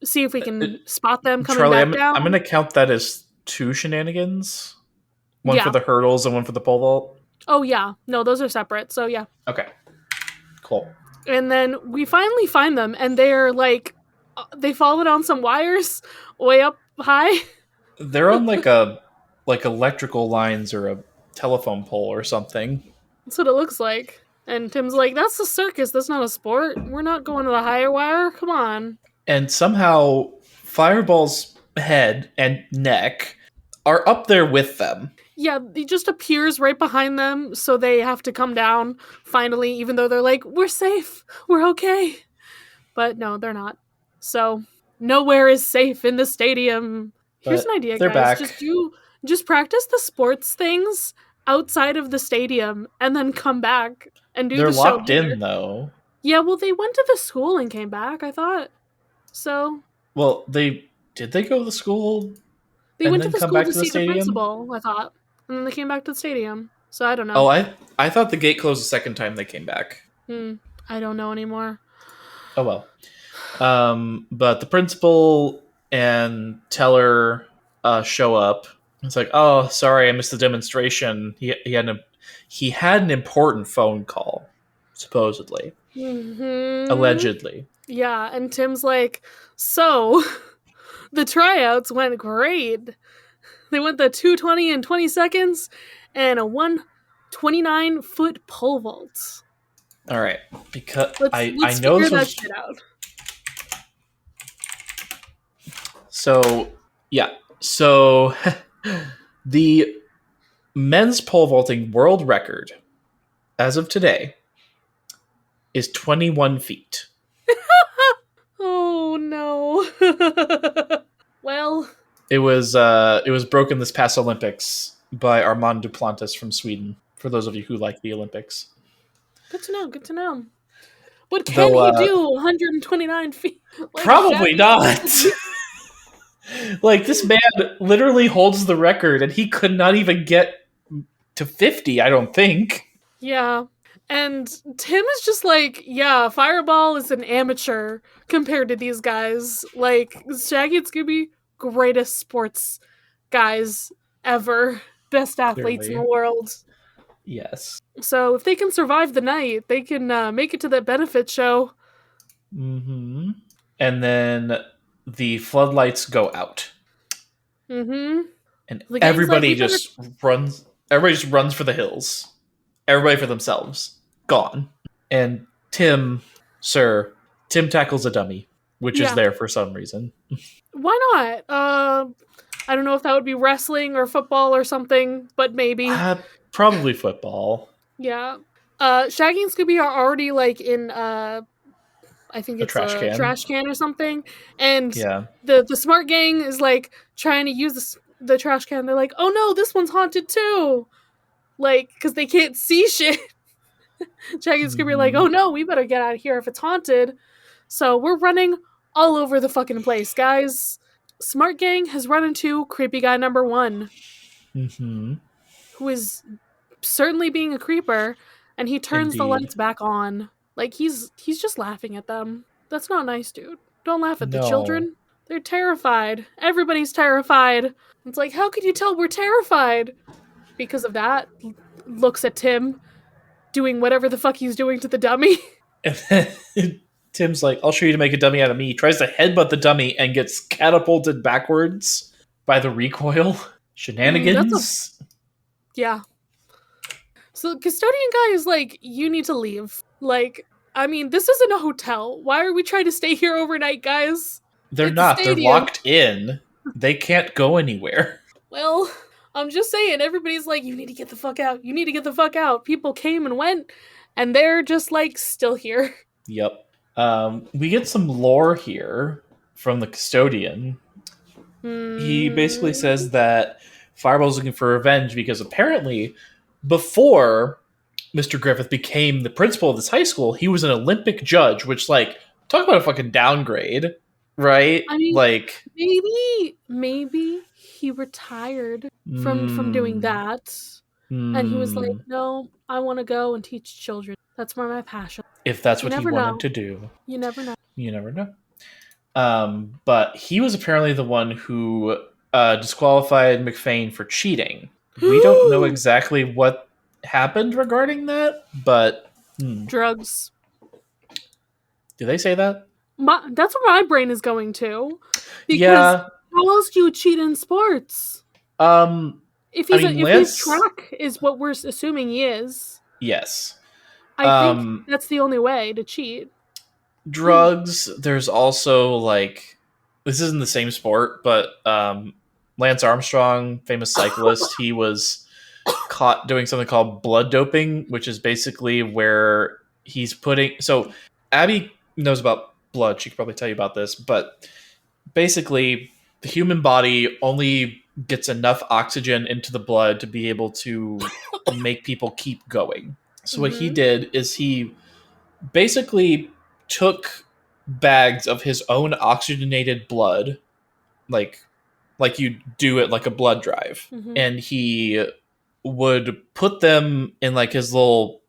see if we can spot them coming Charlie, back down. I'm gonna count that as 2 shenanigans. One Yeah. for the hurdles and one for the pole vault. Oh yeah, no, those are separate. So yeah. Okay. Cool. And then we finally find them, and they're like, they followed on some wires way up high. They're on like electrical lines or a telephone pole or something. That's what it looks like. And Tim's like, that's a circus, that's not a sport. We're not going to the higher wire. Come on. And somehow Fireball's head and neck are up there with them. Yeah, he just appears right behind them, so they have to come down finally, even though they're like, we're safe, we're okay. But no, they're not. So nowhere is safe in the stadium. Here's But an idea, they're guys. back. Just practice the sports things outside of the stadium and then come back and do They're the show locked here. in though. Yeah, well, they went to the school and came back, I thought. So Well, did they go to the school? They and went to then the come school back to to the see the stadium? principal, I thought. And then they came back to the stadium. So I don't Oh, know. I thought the gate closed the second time they came back. Hmm. I don't know anymore. Oh well. But the principal and Teller show up. It's like, oh, sorry, I missed the demonstration. He had an important phone call, supposedly, Hmm. allegedly. Yeah, and Tim's like, so the tryouts went great. They went the 220 in 20 seconds and a 129-foot pole vault. All right, because I Let's know figure this that was shit out. so yeah. So the men's pole vaulting world record as of today is 21 feet. Oh no. Well, It was broken this past Olympics by Armand Duplantis from Sweden. For those of you who like the Olympics, good to know. Good to know. But can though he do 129 feet like probably Shaggy and not. Scooby? Like this man literally holds the record, and he could not even get to 50. I don't think. Yeah. And Tim is just like, yeah, Fireball is an amateur compared to these guys. Like, Shaggy and Scooby, greatest sports guys ever. Best athletes in the Clearly, world. yes. So if they can survive the night, they can make it to that benefit show. Hmm. And then the floodlights go out, Mm-hmm. and The gang's like, we better. runs. Everybody just runs for the hills. Everybody for themselves. Gone. And Tim tackles a dummy, which is Yeah. there for some reason. Why not? I don't know if that would be wrestling or football or something, but maybe. Probably football. Yeah. Shaggy and Scooby are already like in I think A it's trash a can. trash can or something, and Yeah. the smart gang is like trying to use the trash can. They're like, "Oh no, this one's haunted too!" Like, because they can't see shit. Shaggy and Scooby are like, Hmm. "Oh no, we better get out of here if it's haunted." So we're running all over the fucking place, guys. Smart gang has run into creepy guy number one, Hmm. who is certainly being a creeper, and he turns the Indeed. lights back on. Like he's just laughing at them. That's not nice, dude. Don't laugh at the No. children. They're terrified. Everybody's terrified. It's like, how could you tell we're terrified? Because of that, looks at Tim doing whatever the fuck he's doing to the dummy. And then Tim's like, I'll show you to make a dummy out of me. He tries to headbutt the dummy and gets catapulted backwards by the recoil. That's a Shenanigans. yeah. So the custodian guy is like, you need to leave. Like, I mean, this isn't a hotel. Why are we trying to stay here overnight, guys? They're It's a not. They're stadium. locked in. They can't go anywhere. Well, I'm just saying, everybody's like, you need to get the fuck out. You need to get the fuck out. People came and went, and they're just like still here. Yep. We get some lore here from the custodian. He basically Hmm. says that Fireball's looking for revenge because apparently, before Mr. Griffith became the principal of this high school, he was an Olympic judge, which, like, talk about a fucking downgrade, right? I mean, Like, maybe he retired from doing hmm, that, and he was like, hmm, no, I want to go and teach children. That's where my passion. if that's You what he never wanted know. to do, You never know. you never know. But he was apparently the one who disqualified McFain for cheating. We don't know exactly what happened regarding that, but Drugs. do they say that? That's where my brain is going to, because Yeah. how else do you cheat in sports? Um. I mean, If he's Lance. track is what we're assuming he is, Yes. I think Um. that's the only way to cheat. Drugs. There's also like this isn't the same sport, but Lance Armstrong, famous cyclist, he was caught doing something called blood doping, which is basically where he's putting. So Abby knows about blood; she could probably tell you about this, but basically, the human body only gets enough oxygen into the blood to be able to make people keep going. So what he Mm-hmm. did is he basically took bags of his own oxygenated blood, like like you do it like a blood drive. Mm-hmm. And he would put them in like his little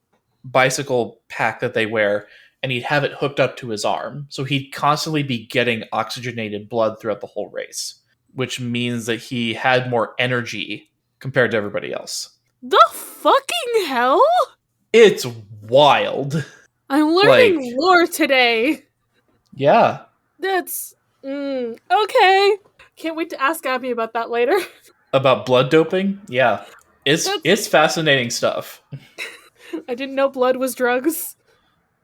bicycle pack that they wear, and he'd have it hooked up to his arm. So he'd constantly be getting oxygenated blood throughout the whole race, which means that he had more energy compared to everybody else. The fucking hell? It's wild. I'm Like, learning lore today. yeah. That's okay. Can't wait to ask Abby about that later. About blood doping? Yeah. It's fascinating stuff. I didn't know blood was drugs.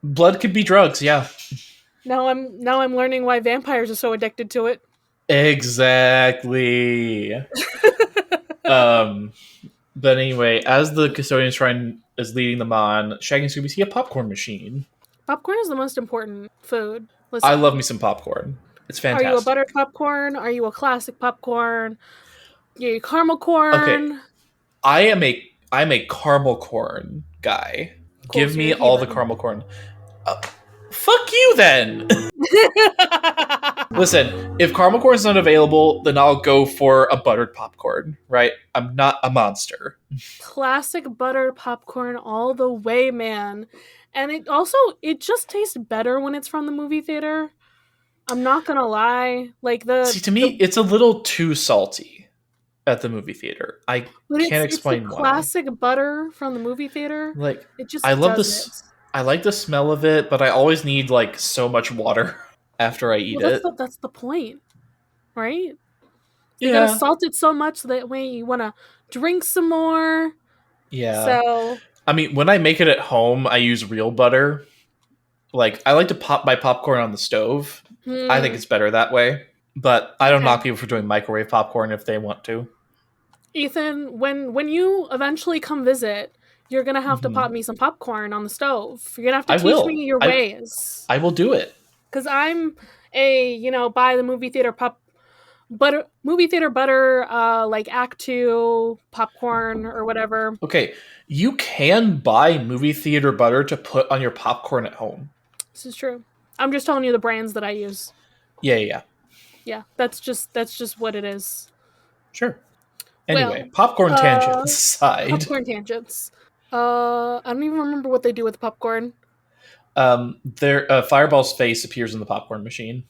Blood could be drugs, yeah. Now I'm learning why vampires are so addicted to it. Exactly. But anyway, as the custodian shrine is leading them on, Shaggy and Scooby see a popcorn machine. Popcorn is the most important food. Listen, I love me some popcorn. It's fantastic. are you a buttered popcorn? Are you a classic popcorn? Are you caramel corn? Okay. I'm a caramel corn guy. Cool, Give so me you're all the heathen. caramel corn. Fuck you then. Listen, if caramel corn is not available, then I'll go for a buttered popcorn, right? I'm not a monster. Classic buttered popcorn all the way, man. And it just tastes better when it's from the movie theater. I'm not gonna lie. Like See, to me, it's a little too salty at the movie theater. I can't explain it's the why. classic butter from the movie theater. Like, It just I love does this. it. I like the smell of it, but I always need like so much water after I eat Well, it. that's the point, right? You Yeah, gotta salt it so much that way you wanna drink some more. yeah. So I mean, when I make it at home, I use real butter. Like, I like to pop my popcorn on the stove. I think it's better that way. But I don't knock people for doing microwave popcorn if they want to. Ethan, when you eventually come visit, you're gonna have to pop me some popcorn on the stove. You're gonna have to teach me your ways. I will do it. Because I'm a buy the movie theater butter, like Act 2 popcorn or whatever. Okay, you can buy movie theater butter to put on your popcorn at home. This is true. I'm just telling you the brands that I use. Yeah. Yeah, that's just what it is. Sure. Anyway, popcorn tangents aside. Popcorn tangents. I don't even remember what they do with popcorn. Fireball's face appears in the popcorn machine.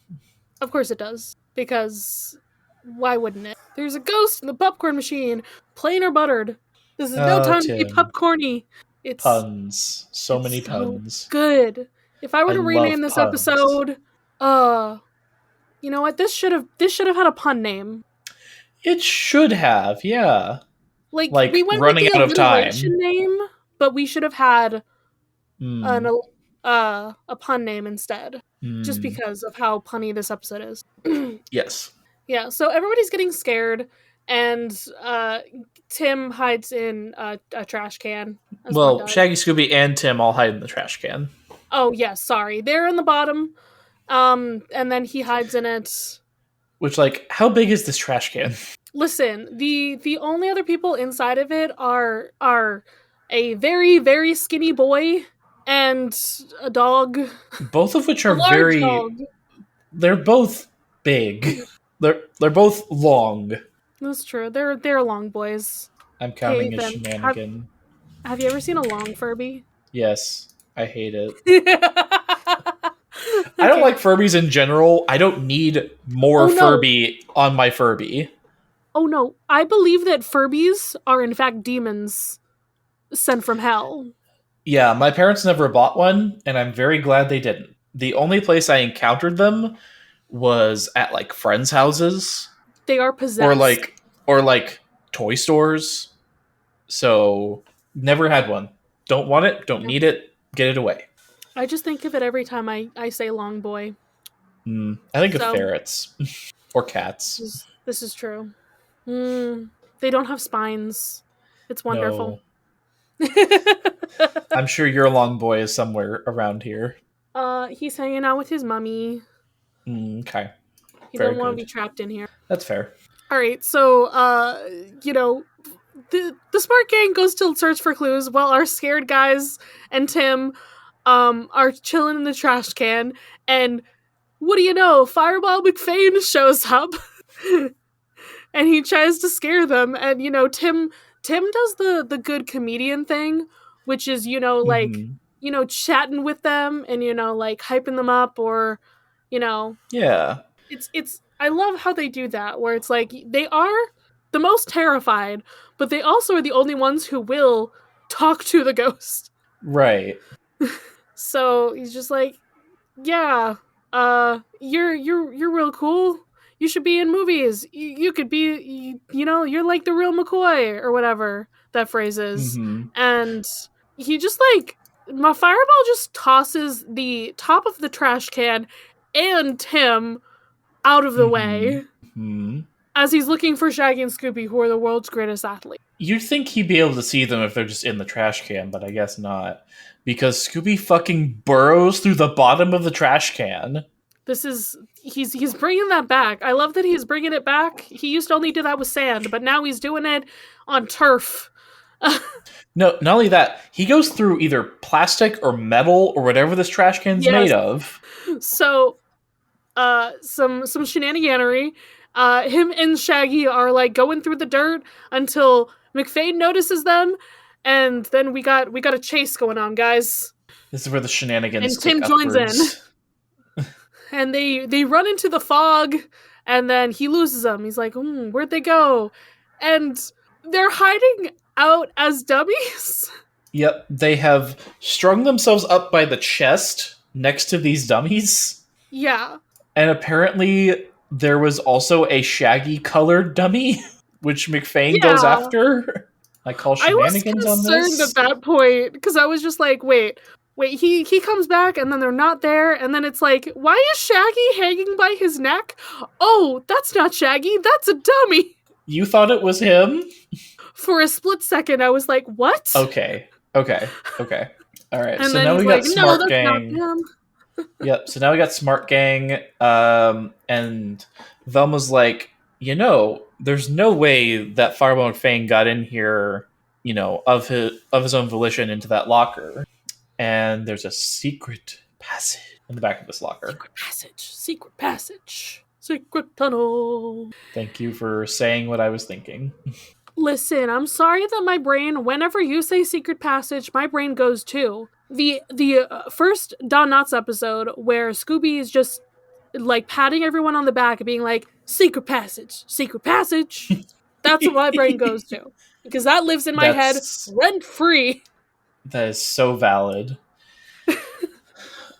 Of course it does. Because why wouldn't it? There's a ghost in the popcorn machine, plain or buttered. This is no time to be popcorny. It's puns. So many puns. Good. If I were to rename this episode, you know what? This should have had a pun name. It should have, yeah. Like we went running with the out of time name, but we should have had a pun name instead, just because of how punny this episode is. Yes. Yeah. So everybody's getting scared, and Tim hides in a trash can. Well, Shaggy, Scooby, and Tim all hide in the trash can. Oh yes, sorry, they're in the bottom, and then he hides in it. Which, like, how big is this trash can? Listen, the only other people inside of it are a very, very skinny boy and a dog. Both of which are very dog. They're both big. They're both long. That's true. They're long boys. I'm counting a shenanigan. Have you ever seen a long Furby? Yes. I hate it. I don't like Furbies in general. I don't need more Furby on my Furby. Oh no, I believe that Furbies are in fact demons sent from hell. Yeah, my parents never bought one, and I'm very glad they didn't. The only place I encountered them was at like friends' houses. They are possessed. Or like toy stores. So never had one. Don't want it, don't need it, get it away. I just think of it every time I say long boy. I think of ferrets. Or cats. This is true. They don't have spines. It's wonderful. No. I'm sure your long boy is somewhere around here. He's hanging out with his mummy. Okay. He don't want to be trapped in here. That's fair. All right, so the smart gang goes to search for clues while our scared guys and Tim are chilling in the trash can, and what do you know? Fireball McFain shows up. and he tries to scare them. And Tim does the good comedian thing, which is like Mm-hmm. chatting with them and like hyping them up, or you know Yeah. it's I love how they do that, where it's like they are the most terrified, but they also are the only ones who will talk to the ghost. Right. So he's just like, yeah, you're real cool. You should be in movies. You could be, you're like the real McCoy or whatever that phrase is. Mm-hmm. And he just like my fireball just tosses the top of the trash can and Tim out of the Mm-hmm. way Mm-hmm. as he's looking for Shaggy and Scooby, who are the world's greatest athletes. You'd think he'd be able to see them if they're just in the trash can, but I guess not. Because Scooby fucking burrows through the bottom of the trash can. This is he's bringing that back. I love that he's bringing it back. He used to only do that with sand, but now he's doing it on turf. No, not only that, he goes through either plastic or metal or whatever this trash can's Yes. made of. So, some shenaniganery. Him and Shaggy are like going through the dirt until McFade notices them, and then we got a chase going on, guys. This is where the shenanigans And tick Tim joins in, upwards. and they run into the fog, and then he loses them. He's like, where'd they go? And they're hiding out as dummies. Yep, they have strung themselves up by the chest next to these dummies. Yeah. And apparently there was also a shaggy colored dummy, which McFane goes Yeah. after. I call I was shenanigans on concerned this. at that point because I was just like, wait, he comes back and then they're not there, and then it's like, why is Shaggy hanging by his neck? Oh, that's not Shaggy, that's a dummy. You thought it was him? For a split second, I was like, what? Okay. All right. And So then now he's we got like, no, Smart that's Gang. not him. Yep. So now we got Smart Gang. And Velma's like, there's no way that Fireball McFane got in here, of his own volition into that locker. And there's a secret passage in the back of this locker. Secret passage, secret tunnel. Thank you for saying what I was thinking. Listen, I'm sorry that my brain, whenever you say secret passage, my brain goes too. The first Don Knotts episode where Scooby is just like patting everyone on the back and being like, secret passage, secret passage. That's what my brain goes to. Because that lives in my head rent free. That is so valid.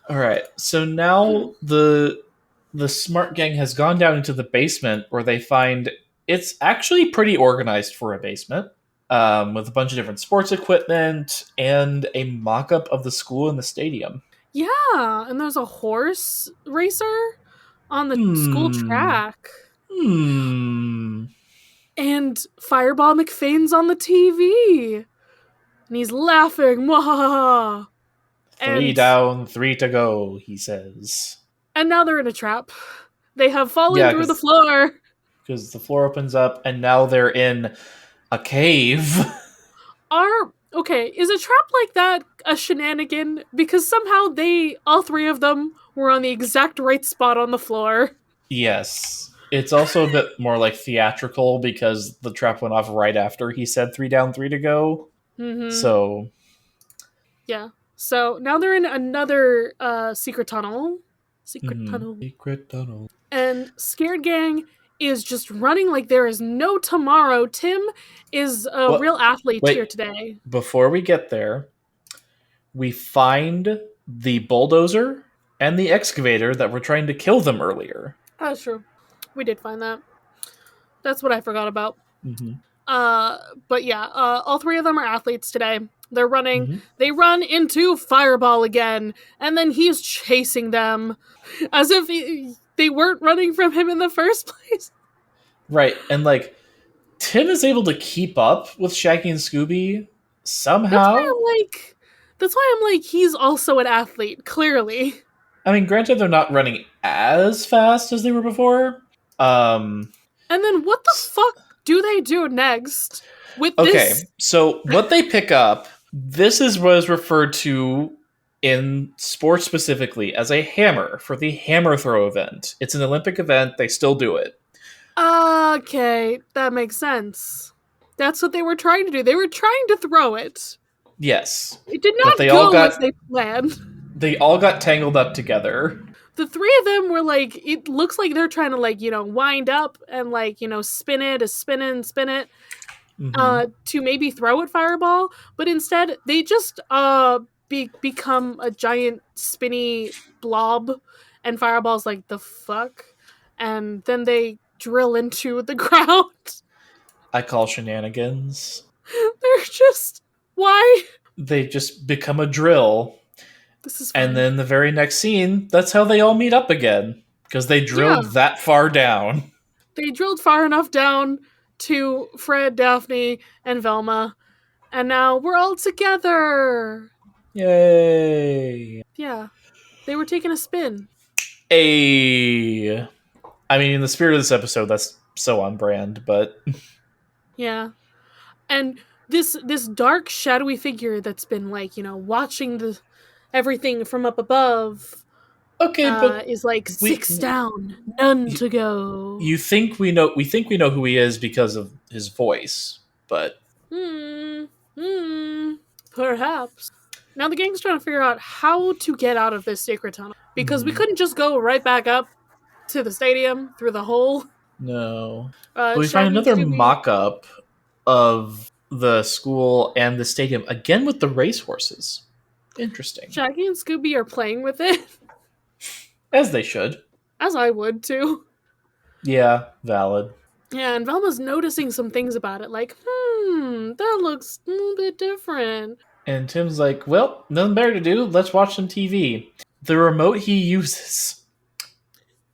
All right. So now the Smart Gang has gone down into the basement where they find it's actually pretty organized for a basement, with a bunch of different sports equipment and a mock-up of the school and the stadium. Yeah, and there's a horse racer on the school track. And Fireball McFane's on the TV. And he's laughing. Mwahaha. 3 down, 3 to go, he says. And now they're in a trap. They have fallen through the floor. Because the floor opens up, and now they're in a cave. Okay, is a trap like that a shenanigan? Because somehow all three of them were on the exact right spot on the floor. Yes. It's also a bit more like theatrical because the trap went off right after he said 3 down, 3 to go. Mm-hmm. So. Yeah. So now they're in another secret tunnel. Secret tunnel. And Scared Gang is just running like there is no tomorrow. Tim is a real athlete here today. Before we get there, we find the bulldozer and the excavator that were trying to kill them earlier. That's true. We did find that. That's what I forgot about. Mm-hmm. But yeah, all three of them are athletes today. They're running. Mm-hmm. They run into Fireball again, and then he's chasing them as if they weren't running from him in the first place. Right, and like Tim is able to keep up with Shaggy and Scooby somehow. That's why I'm like, he's also an athlete, clearly. I mean, granted, they're not running as fast as they were before. And then what the fuck do they do next with this? Okay, so what they pick up, this is what is referred to in sports specifically as a hammer for the hammer throw event. It's an Olympic event. They still do it. Okay, that makes sense. That's what they were trying to do. They were trying to throw it. Yes, It did but not go as they planned. they all got tangled up together. The three of them were like, it looks like they're trying to like, wind up and like, spin it, spin it, and spin it, Mm-hmm. to maybe throw at Fireball, but instead they just become a giant spinny blob, and Fireball's like the fuck, and then they drill into the ground. I call shenanigans. They're just why? They just become a drill, This is and fine. then the very next scene, that's how they all meet up again because they Yeah, drilled that far down. they drilled far enough down to Fred, Daphne, and Velma, and now we're all together. Yay! Yeah, they were taking a spin. A. I mean, in the spirit of this episode, that's so on brand, but Yeah, and this dark shadowy figure that's been like watching the everything from up above okay, but is like we six down, none to go. you think we know who he is because of his voice, but Hmm. Hmm. Perhaps. Now the gang's trying to figure out how to get out of this sacred tunnel because we mm, couldn't just go right back up to the stadium through the hole. no. But we find Shaggy and another Scooby. mock-up of the school and the stadium again with the racehorses. Interesting, Shaggy and Scooby are playing with it, as they should. as I would too. Yeah, valid. Yeah, and Velma's noticing some things about it, like, that looks a little bit different. And Tim's like, "Well, nothing better to do. Let's watch some TV." The remote he uses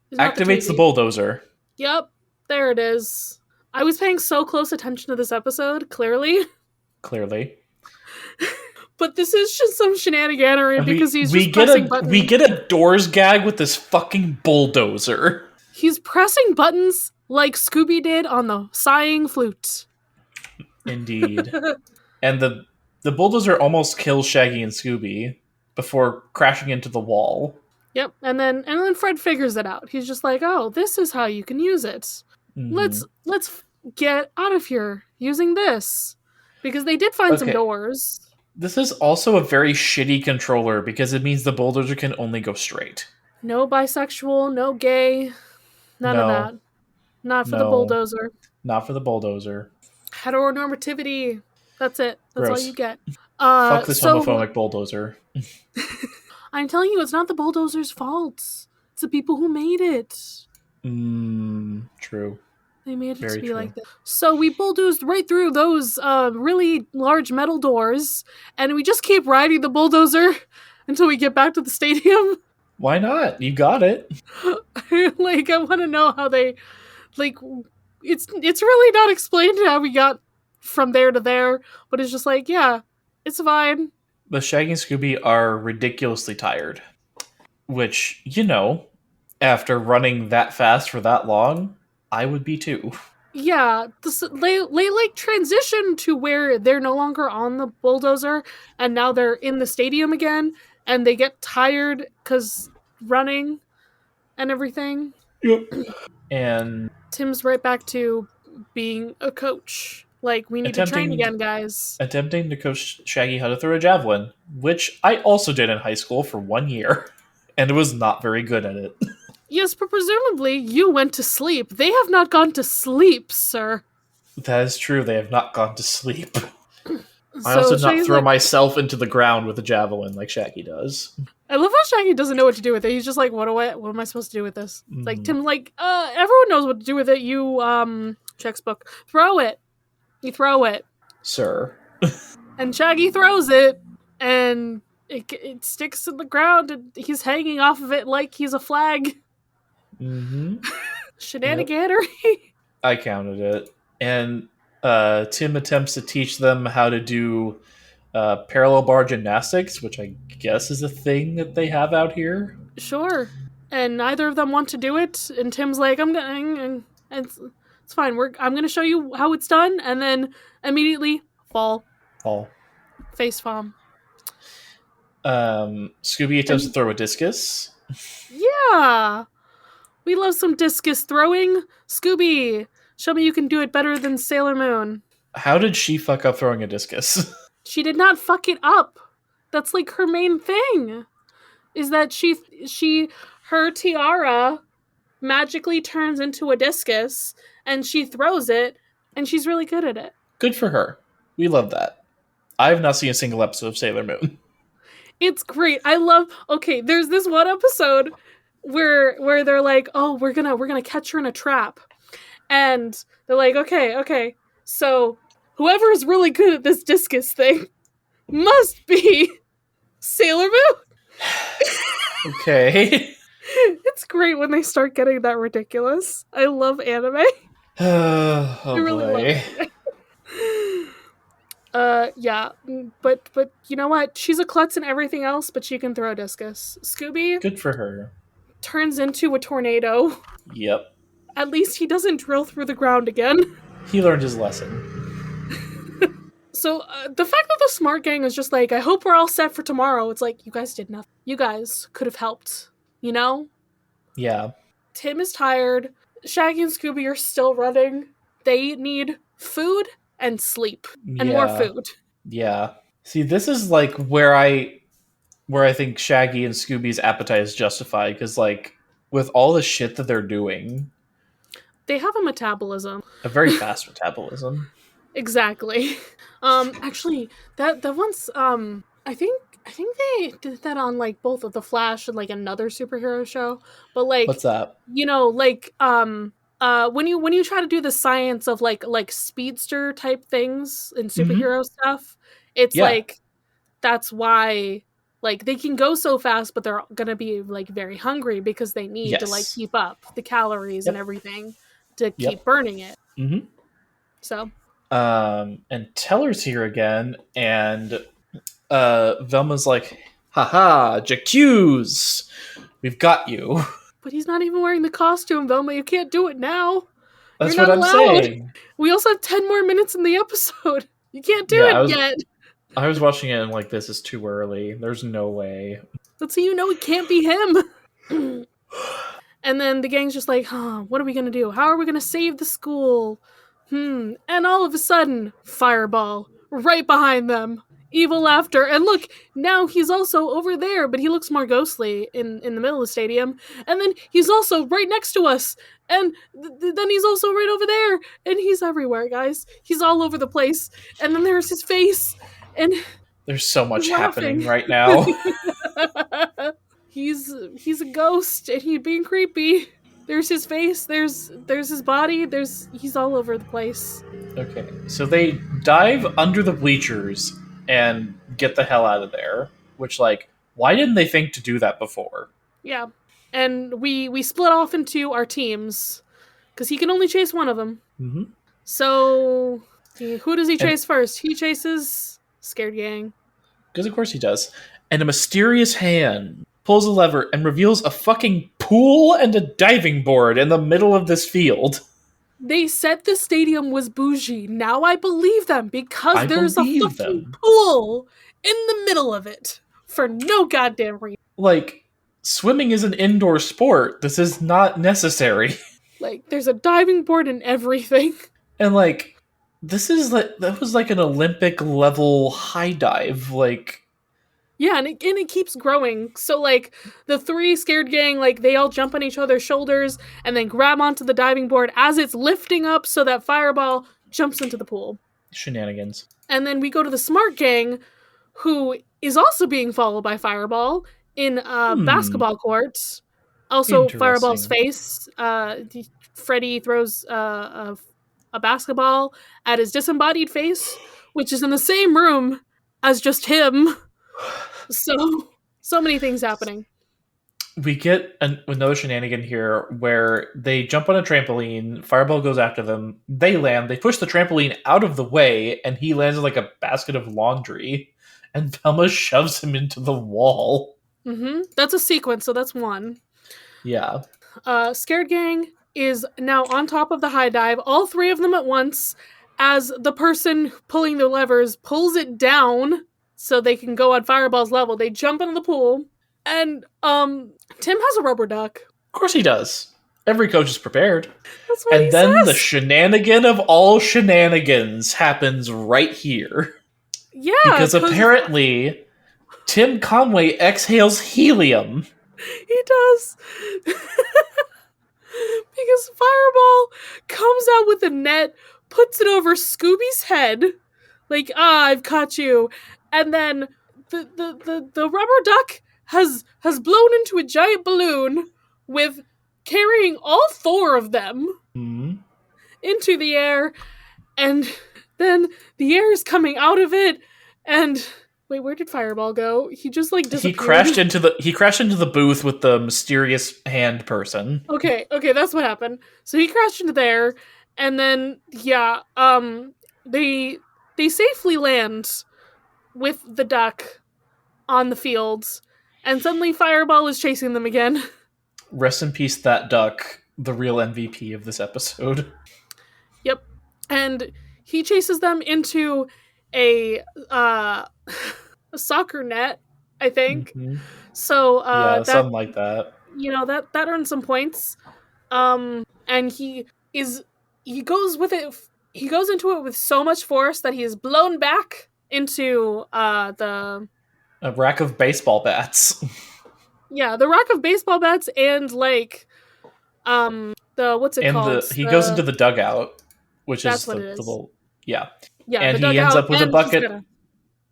It's not the activates the TV. bulldozer. Yep, there it is. I was paying so close attention to this episode, clearly. Clearly, But this is just some shenaniganery and because he's we just get pressing we buttons. get a doors gag with this fucking bulldozer. He's pressing buttons like Scooby did on the sighing flute. Indeed, and the bulldozer almost kills Shaggy and Scooby before crashing into the wall. Yep, and then Fred figures it out. He's just like, "Oh, this is how you can use it. Mm-hmm. Let's get out of here using this." Because they did find some Okay, doors. this is also a very shitty controller because it means the bulldozer can only go straight. No bisexual, no gay, none of No, that. Not for the no, bulldozer. not for the bulldozer. Heteronormativity. That's it. That's all you Gross. get. Fuck this So homophobic bulldozer. I'm telling you, it's not the bulldozer's fault. It's the people who made it. True. They made it to Very be true. like this. So we bulldozed right through those really large metal doors, and we just keep riding the bulldozer until we get back to the stadium. Why not? You got it. Like, I want to know how they like. It's really not explained how we got from there to there, but it's just like, yeah, it's fine. The Shaggy and Scooby are ridiculously tired. Which, after running that fast for that long, I would be too. Yeah, they like transition to where they're no longer on the bulldozer, and now they're in the stadium again, and they get tired because running and everything. Yep. And Tim's right back to being a coach. Like, we need to train attempting again, guys. attempting to coach Shaggy how to throw a javelin, which I also did in high school for 1 year, and was not very good at it. Yes, but presumably you went to sleep. They have not gone to sleep, sir. That is true. They have not gone to sleep. I also So did not Shaggy's throw like, myself into the ground with a javelin like Shaggy does. I love how Shaggy doesn't know what to do with it. He's just like, what am I supposed to do with this? Like, Mm, Tim's like, everyone knows what to do with it. You, textbook. Throw it. You throw it. sir. And Shaggy throws it, and it sticks in the ground, and he's hanging off of it like he's a flag. Mm-hmm. Yep. Shenaniganery. I counted it. And Tim attempts to teach them how to do parallel bar gymnastics, which I guess is a thing that they have out here. Sure. And neither of them want to do it, and Tim's like, I'm gonna, and it's fine. I'm gonna show you how it's done, and then immediately fall, All. face palm. Scooby attempts to And throw a discus. yeah, We love some discus throwing. Scooby, show me you can do it better than Sailor Moon. How did she fuck up throwing a discus? She did not fuck it up. That's like her main thing. Is that her tiara magically turns into a discus and she throws it and she's really good at it. Good for her. We love that. I have not seen a single episode of Sailor Moon. It's great. I love. Okay, there's this one episode where they're like, "Oh, we're gonna catch her in a trap," and they're like, "Okay, so whoever is really good at this discus thing must be Sailor Moon." Okay. It's great when they start getting that ridiculous. I love anime. Oh I really love boy. it. Yeah, but you know what? She's a klutz in everything else, but she can throw a discus. Scooby Good for her. turns into a tornado. Yep. At least he doesn't drill through the ground again. He learned his lesson. So the fact that the smart gang is just like, I hope we're all set for tomorrow. It's like, you guys did nothing. You guys could have helped. You know? Yeah. Tim is tired. Shaggy and Scooby are still running. They need food and sleep and more food. Yeah. See, this is like where I think Shaggy and Scooby's appetite is justified, because like with all the shit that they're doing, They have a metabolism. a very fast metabolism. Exactly. Actually, that once I think they did that on like both of The Flash and like another superhero show. But like, What's that? you know, like when you try to do the science of like speedster type things in superhero stuff, it's Yeah. like that's why like they can go so fast, but they're gonna be like very hungry because they need to like Yes. keep up the calories and everything to keep burning it. Mm-hmm. So And Teller's here again, and Velma's like, haha, J'accuse! We've got you. but he's not even wearing the costume, Velma. You can't do it now. That's You're what not I'm allowed. saying. We also have 10 more minutes in the episode. You can't do it yet. I was watching it and like, this is too early. There's no way. That's how you know it can't be him. And then the gang's just like, what are we gonna do? How are we gonna save the school? And all of a sudden, fireball right behind them. Evil laughter. And look, now he's also over there, but he looks more ghostly in the middle of the stadium. And then he's also right next to us. And then he's also right over there. And he's everywhere, guys. He's all over the place. And then there's his face. And there's so much laughing. happening right now. He's a ghost and he's being creepy. There's his face, there's his body, he's all over the place. Okay, so they dive under the bleachers and get the hell out of there, which like, why didn't they think to do that before? Yeah. And we split off into our teams because he can only chase one of them. Mm-hmm. So who does he chase first? He chases Scared Gang. Because of course he does. And a mysterious hand pulls a lever and reveals a fucking pool and a diving board in the middle of this field. They said the stadium was bougie. Now I believe them because there's a fucking pool in the middle of it for no goddamn reason. Like, swimming is an indoor sport. This is not necessary. Like, there's a diving board and everything. And like, that was like an Olympic level high dive. Like, yeah, and it keeps growing. So, like, the three Scared Gang, like, they all jump on each other's shoulders and then grab onto the diving board as it's lifting up so that Fireball jumps into the pool. Shenanigans. And then we go to the Smart Gang, who is also being followed by Fireball in a basketball court. Also, Fireball's face. Freddy throws a basketball at his disembodied face, which is in the same room as just him. So many things happening. We get another shenanigan here where they jump on a trampoline, Fireball goes after them, they land, they push the trampoline out of the way, and he lands in like a basket of laundry, and Velma shoves him into the wall. Mm-hmm. That's a sequence, so that's one. Yeah. Scared Gang is now on top of the high dive, all three of them at once, as the person pulling the levers pulls it down so they can go on Fireball's level. They jump into the pool, and Tim has a rubber duck. Of course he does. Every coach is prepared. That's what And he then the says. shenanigan of all shenanigans happens right here. Yeah, Because because apparently Tim Conway exhales helium. he does. Because Fireball comes out with a net, puts it over Scooby's head, like, I've caught you. And then the rubber duck has blown into a giant balloon with carrying all four of them Hmm. into the air, and then the air is coming out of it, and wait, where did Fireball go? He just like He disappeared. crashed into the booth with the mysterious hand person. Okay, that's what happened. So he crashed into there, and then yeah, they safely land with the duck on the fields, and suddenly Fireball is chasing them again. Rest in peace, that duck, the real MVP of this episode. Yep, and he chases them into a a soccer net, I think. Hmm. So Yeah, that something like that. that earns some points. And is he goes with it. He goes into it with so much force that he is blown back into the A rack of baseball bats. the rack of baseball bats, and like the what's it And called? he goes into the dugout, which is That's what the it is. little, yeah. Yeah, And the he ends dugout, up with a and bucket.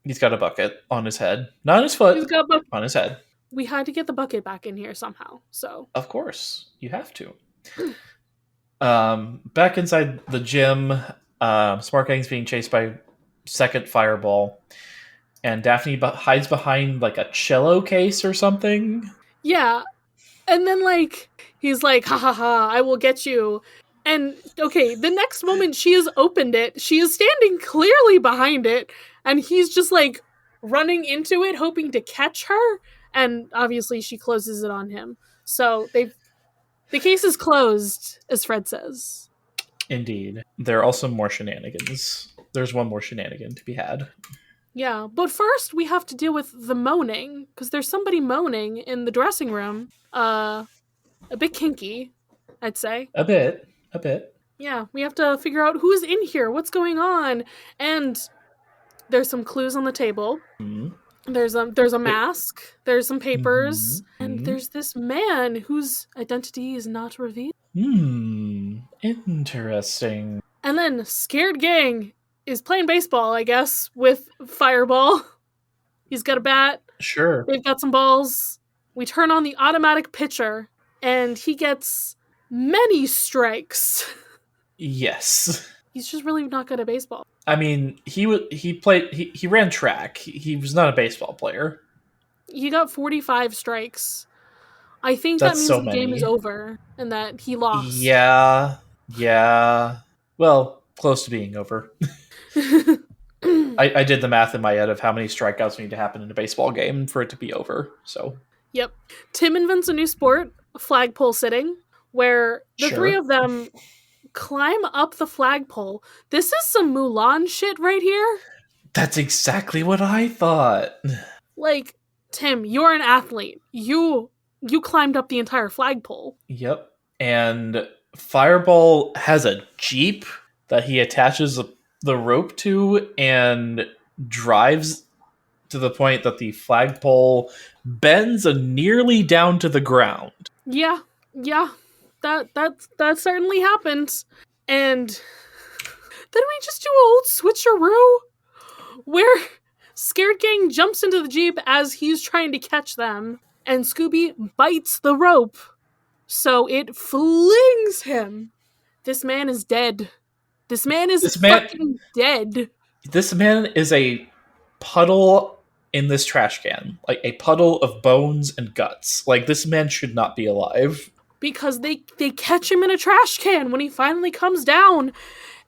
He's got a bucket on his head. Not on his foot, he's got a bucket. on his head. We had to get the bucket back in here somehow. So Of course. You have to. Back inside the gym, Smart Gang's being chased by second Fireball. And Daphne hides behind like a cello case or something. yeah, and then like he's like, ha ha ha, I will get you. And okay, the next moment she has opened it, she is standing clearly behind it, and he's just like running into it, hoping to catch her. And obviously she closes it on him. So the case is closed, as Fred says. Indeed. There are also more shenanigans. There's one more shenanigan to be had. Yeah, but first we have to deal with the moaning, because there's somebody moaning in the dressing room. A bit kinky, I'd say. A bit. A bit. Yeah, we have to figure out who's in here, what's going on, and there's some clues on the table. Mm-hmm. There's a mask, there's some papers, and Mm-hmm. there's this man whose identity is not revealed. Interesting. And then Scared Gang is playing baseball, I guess, with Fireball. He's got a bat. Sure. They've got some balls. We turn on the automatic pitcher, and he gets many strikes. Yes. He's just really not good at baseball. I mean, he ran track. He was not a baseball player. He got 45 strikes. I think that That's means so the game is many. over and that he lost. Yeah. Well, close to being over. I did the math in my head of how many strikeouts need to happen in a baseball game for it to be over. So Yep. Tim invents a new sport, flagpole sitting, where the Sure. three of them climb up the flagpole. This is some Mulan shit right here. that's exactly what I thought. Like, Tim, you're an athlete. You climbed up the entire flagpole. Yep. And Fireball has a Jeep that he attaches the rope to and drives to the point that the flagpole bends nearly down to the ground. Yeah. That certainly happened. And then we just do an old switcheroo where Scared Gang jumps into the Jeep as he's trying to catch them, and Scooby bites the rope, so it flings him. This man is dead. This man is fucking dead. This man is a puddle in this trash can. Like a puddle of bones and guts. Like this man should not be alive. Because they catch him in a trash can when he finally comes down,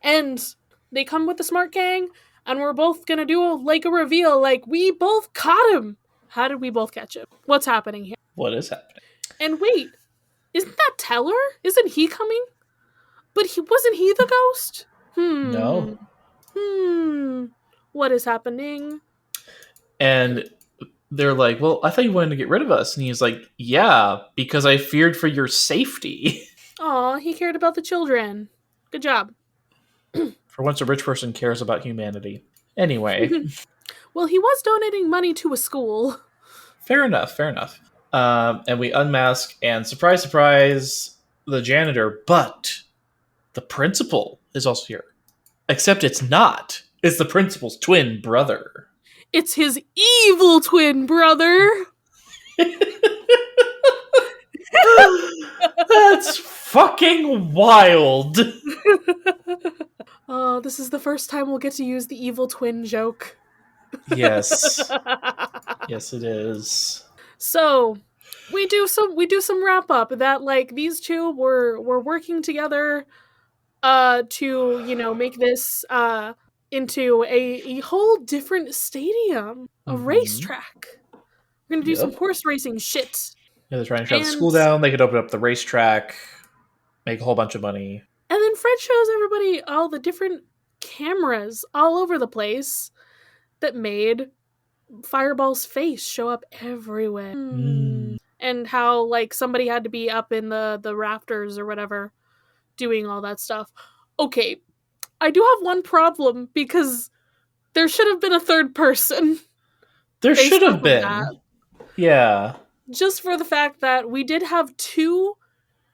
and they come with the Smart Gang, and we're both gonna do a reveal, like, we both caught him. How did we both catch him? What's happening here? What is happening? And wait, isn't that Teller? Isn't he coming? But wasn't he the ghost? No. What is happening? And they're like, well, I thought you wanted to get rid of us. And he's like, yeah, because I feared for your safety. Aw, he cared about the children. Good job. For once, a rich person cares about humanity. Anyway, Well, he was donating money to a school. fair enough, fair enough. And we unmask, and surprise, surprise, the janitor, but the principal is also here. Except it's not. It's the principal's twin brother. It's his evil twin brother. That's fucking wild. Oh, this is the first time we'll get to use the evil twin joke. Yes. Yes, it is. So, we do some wrap up that like these two were working together to, you know, make this into a whole different stadium, a racetrack. We're going to do some Yep. horse racing shit. Yeah, they're trying to shut the And school down. They could open up the racetrack, make a whole bunch of money. and then Fred shows everybody all the different cameras all over the place that made Fireball's face show up everywhere. And how like somebody had to be up in the rafters or whatever doing all that stuff. Okay, I do have one problem because there should have been a third person. There based should off have of been. that. Yeah. Just for the fact that we did have two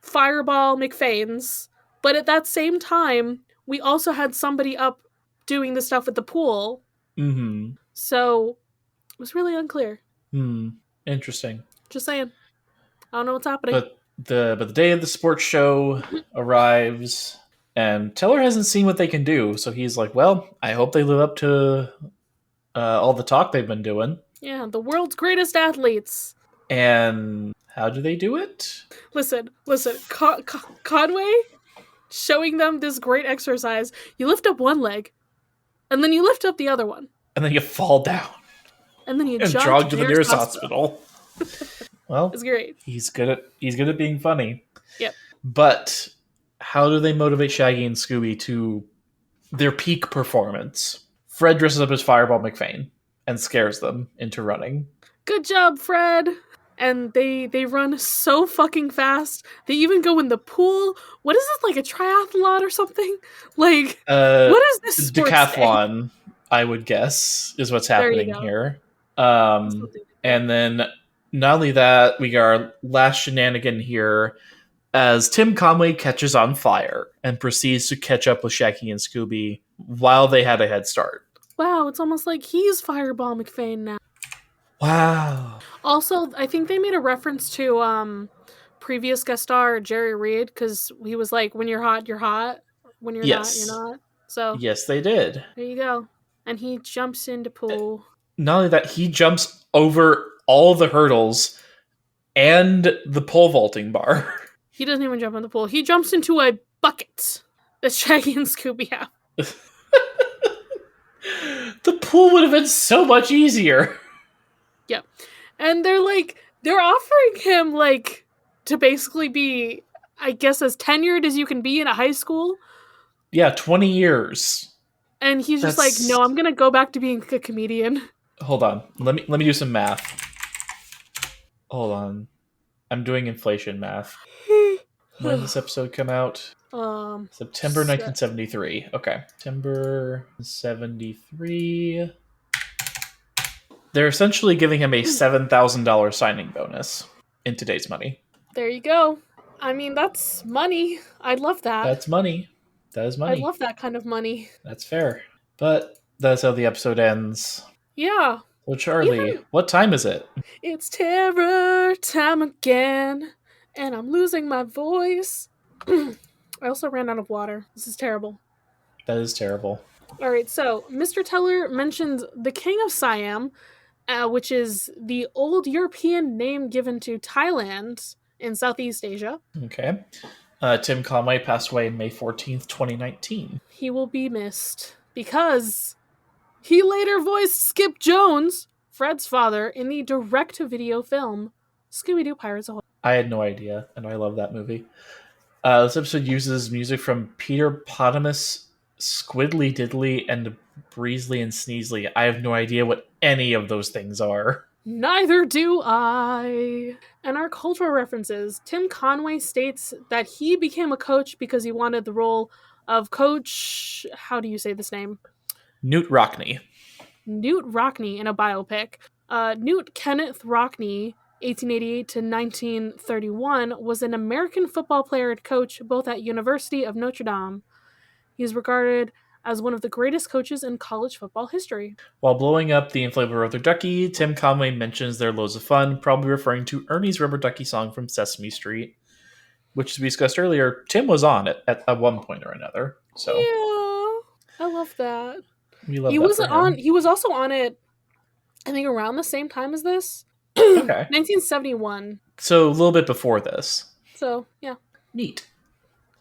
Fireball McFains, but at that same time, we also had somebody up doing the stuff at the pool. Mm-hmm. So it was really unclear. Interesting. Just saying. I don't know what's happening. But the day of the sports show arrives, and Teller hasn't seen what they can do, so he's like, "Well, I hope they live up to all the talk they've been doing." Yeah, the world's greatest athletes. And how do they do it? Listen. Conway showing them this great exercise. You lift up one leg, and then you lift up the other one, And then you fall down and then you and jog to the nearest hospital. Well, It's great. he's good at being funny. Yep. But how do they motivate Shaggy and Scooby to their peak performance? Fred dresses up as Fireball McFain and scares them into running. Good job, Fred. And they run so fucking fast. They even go in the pool. What is this, like a triathlon or something? Like, what is this sports Decathlon, I would guess, is what's There you happening go. here. Thing? And then not only that, we got our last shenanigan here as Tim Conway catches on fire and proceeds to catch up with Shaggy and Scooby while they had a head start. Wow, it's almost like he's Fireball McFain now. Wow. Also, I think they made a reference to previous guest star Jerry Reed, because he was like, when you're hot, you're hot. When you're not, you're not. So Yes, they did. there you go. And he jumps into pool. Not only that, he jumps over all the hurdles and the pole vaulting bar. He doesn't even jump in the pool. He jumps into a bucket that Shaggy and Scooby have. The pool would have been so much easier. Yeah. And they're offering him like to basically be, I guess, as tenured as you can be in a high school. Yeah, 20 years. And he's just like, no, I'm gonna go back to being a comedian. Hold on. Let me do some math. Hold on. I'm doing inflation math. When did this episode come out? September 1973. Okay. September 73. They're essentially giving him a $7,000 signing bonus in today's money. There you go. I mean, that's money. I'd love that. That's money. That is money. I love that kind of money. That's fair. But that's how the episode ends. Yeah. So Charlie, what time is it? It's terror time again, and I'm losing my voice. I also ran out of water. This is terrible. That is terrible. All right, so Mr. Teller mentions the King of Siam, which is the old European name given to Thailand in Southeast Asia. Okay. Tim Conway passed away May 14th, 2019. He will be missed because he later voiced Skip Jones, Fred's father, in the direct-to-video film Scooby-Doo Pirates Ahoy. I had no idea, and I love that movie. This episode uses music from Peter Potamus, Squidly Diddly, and Breezely and Sneezely. I have no idea what any of those things are. Neither do I. And our cultural references. Tim Conway states that he became a coach because he wanted the role of Coach. How do you say this name? Newt Rockney. Newt Rockney in a biopic. Newt Kenneth Rockney, 1888 to 1931, was an American football player and coach both at University of Notre Dame. He is regarded as one of the greatest coaches in college football history. While blowing up the inflatable rubber ducky, Tim Conway mentions they're loads of fun, probably referring to Ernie's Rubber Ducky song from Sesame Street, which, as we discussed earlier, Tim was on it at one point or another. So yeah, I love that. we love He that was for on. him. He was also on it. I think around the same time as this. Okay. 1971. So a little bit before this. So yeah, Neat.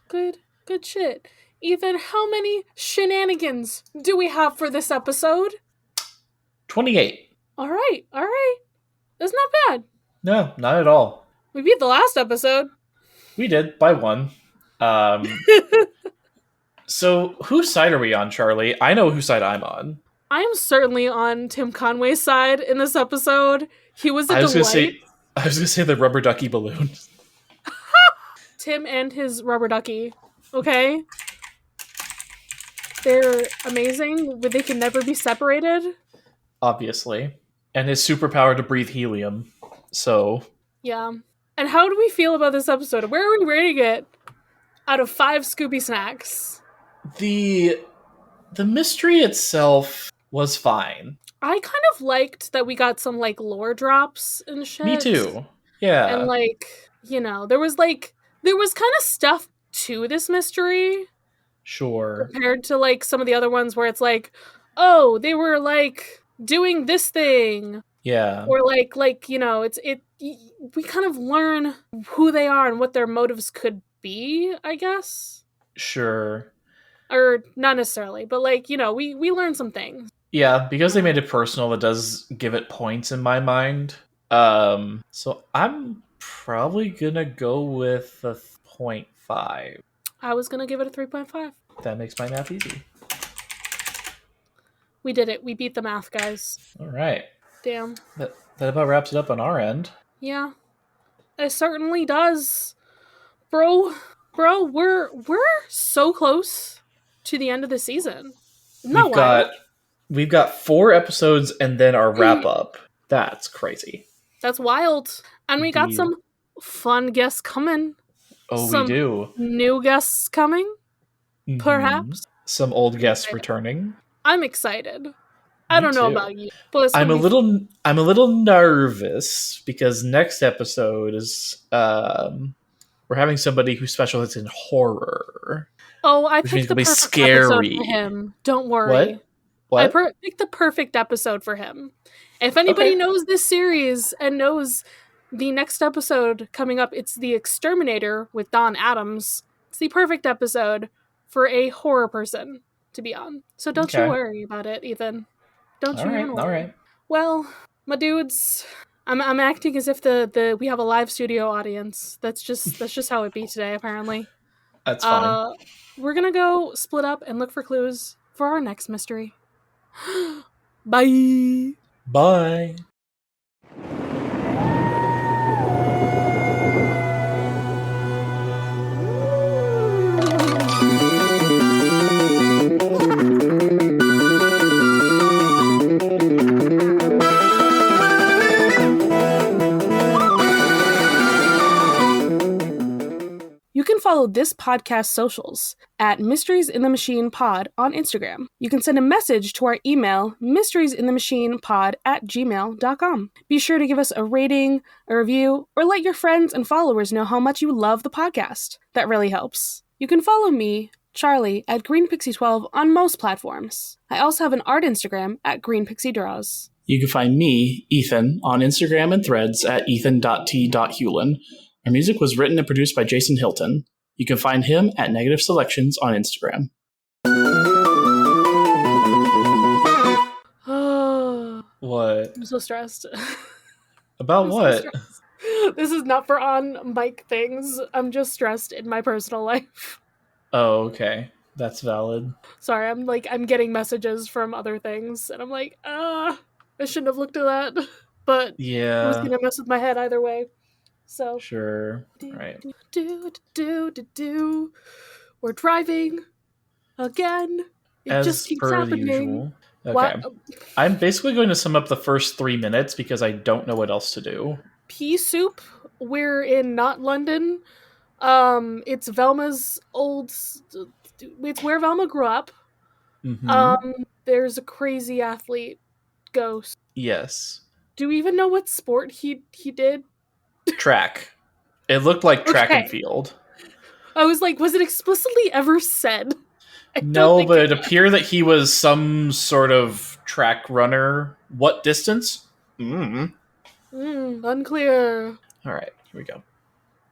good shit. Ethan, how many shenanigans do we have for this episode? 28. All right. That's not bad. No, not at all. We beat the last episode. We did, by one. So whose side are we on, Charlie? I know whose side I'm on. I am certainly on Tim Conway's side in this episode. He was a delight. I was gonna say the rubber ducky balloon. Tim and his rubber ducky. Okay? They're amazing, but they can never be separated. Obviously. And his superpower to breathe helium. So Yeah. And how do we feel about this episode? Where are we rating it out of 5 Scooby snacks? the mystery itself was fine. I kind of liked that we got some like lore drops and shit. Me too. Yeah. And like, there was kind of stuff to this mystery Sure. compared to like some of the other ones where it's like, oh, they were like doing this thing. Yeah. Or like we kind of learn who they are and what their motives could be, I guess. Sure. Or not necessarily, but like, we learn some things. Yeah, because they made it personal, it does give it points in my mind. So I'm probably gonna go with a 0.5. I was gonna give it a 3.5. That makes my math easy. We did it. We beat the math, guys. All right. Damn. That about wraps it up on our end. Yeah. It certainly does. Bro, we're so close to the end of the season. No, We've got 4 episodes and then our wrap up. That's crazy. That's wild. And we got some fun guests coming. Oh, some we do. New guests coming. Mm-hmm. Perhaps. Some old guests returning. I'm excited. I don't know about you, but I'm a little nervous because next episode is we're having somebody who specializes in horror. Oh, I picked the perfect episode for him. Don't worry. What? I picked the perfect episode for him. If anybody knows this series and knows the next episode coming up, it's The Exterminator with Don Adams. It's the perfect episode for a horror person to be on. So don't you worry about it, Ethan. Don't you worry. All right. Well, my dudes, I'm acting as if we have a live studio audience. That's just how it be today, apparently. That's fine. We're gonna go split up and look for clues for our next mystery. Bye. Bye. You can follow this podcast socials at Mysteries in the Machine Pod on Instagram. You can send a message to our email, mysteriesinthemachinepod@gmail.com. Be sure to give us a rating, a review, or let your friends and followers know how much you love the podcast. That really helps. You can follow me, Charlie, at GreenPixie12 on most platforms. I also have an art Instagram at GreenPixieDraws. You can find me, Ethan, on Instagram and Threads at ethan.t.hewlin. Our music was written and produced by Jason Hilton. You can find him at Negative Selections on Instagram. What? I'm so stressed. About what? This is not for on mic things. I'm just stressed in my personal life. Oh, okay. That's valid. Sorry, I'm getting messages from other things, and I'm like, I shouldn't have looked at that. but it was Yeah. gonna mess with my head either way. So Sure. do Right. do do do do do. We're driving again. It just As keeps per the happening. usual. What? Okay. I'm basically going to sum up the first 3 minutes because I don't know what else to do. Pea soup. We're in not London. It's Velma's old. It's where Velma grew up. Mm-hmm. Um, there's a crazy athlete ghost. Yes. Do we even know what sport he did? Track. It looked like track and Okay. field. I was like, was it explicitly ever said? I don't No, think but it it was. appeared that he was some sort of track runner. What distance? Unclear. All right, here we go.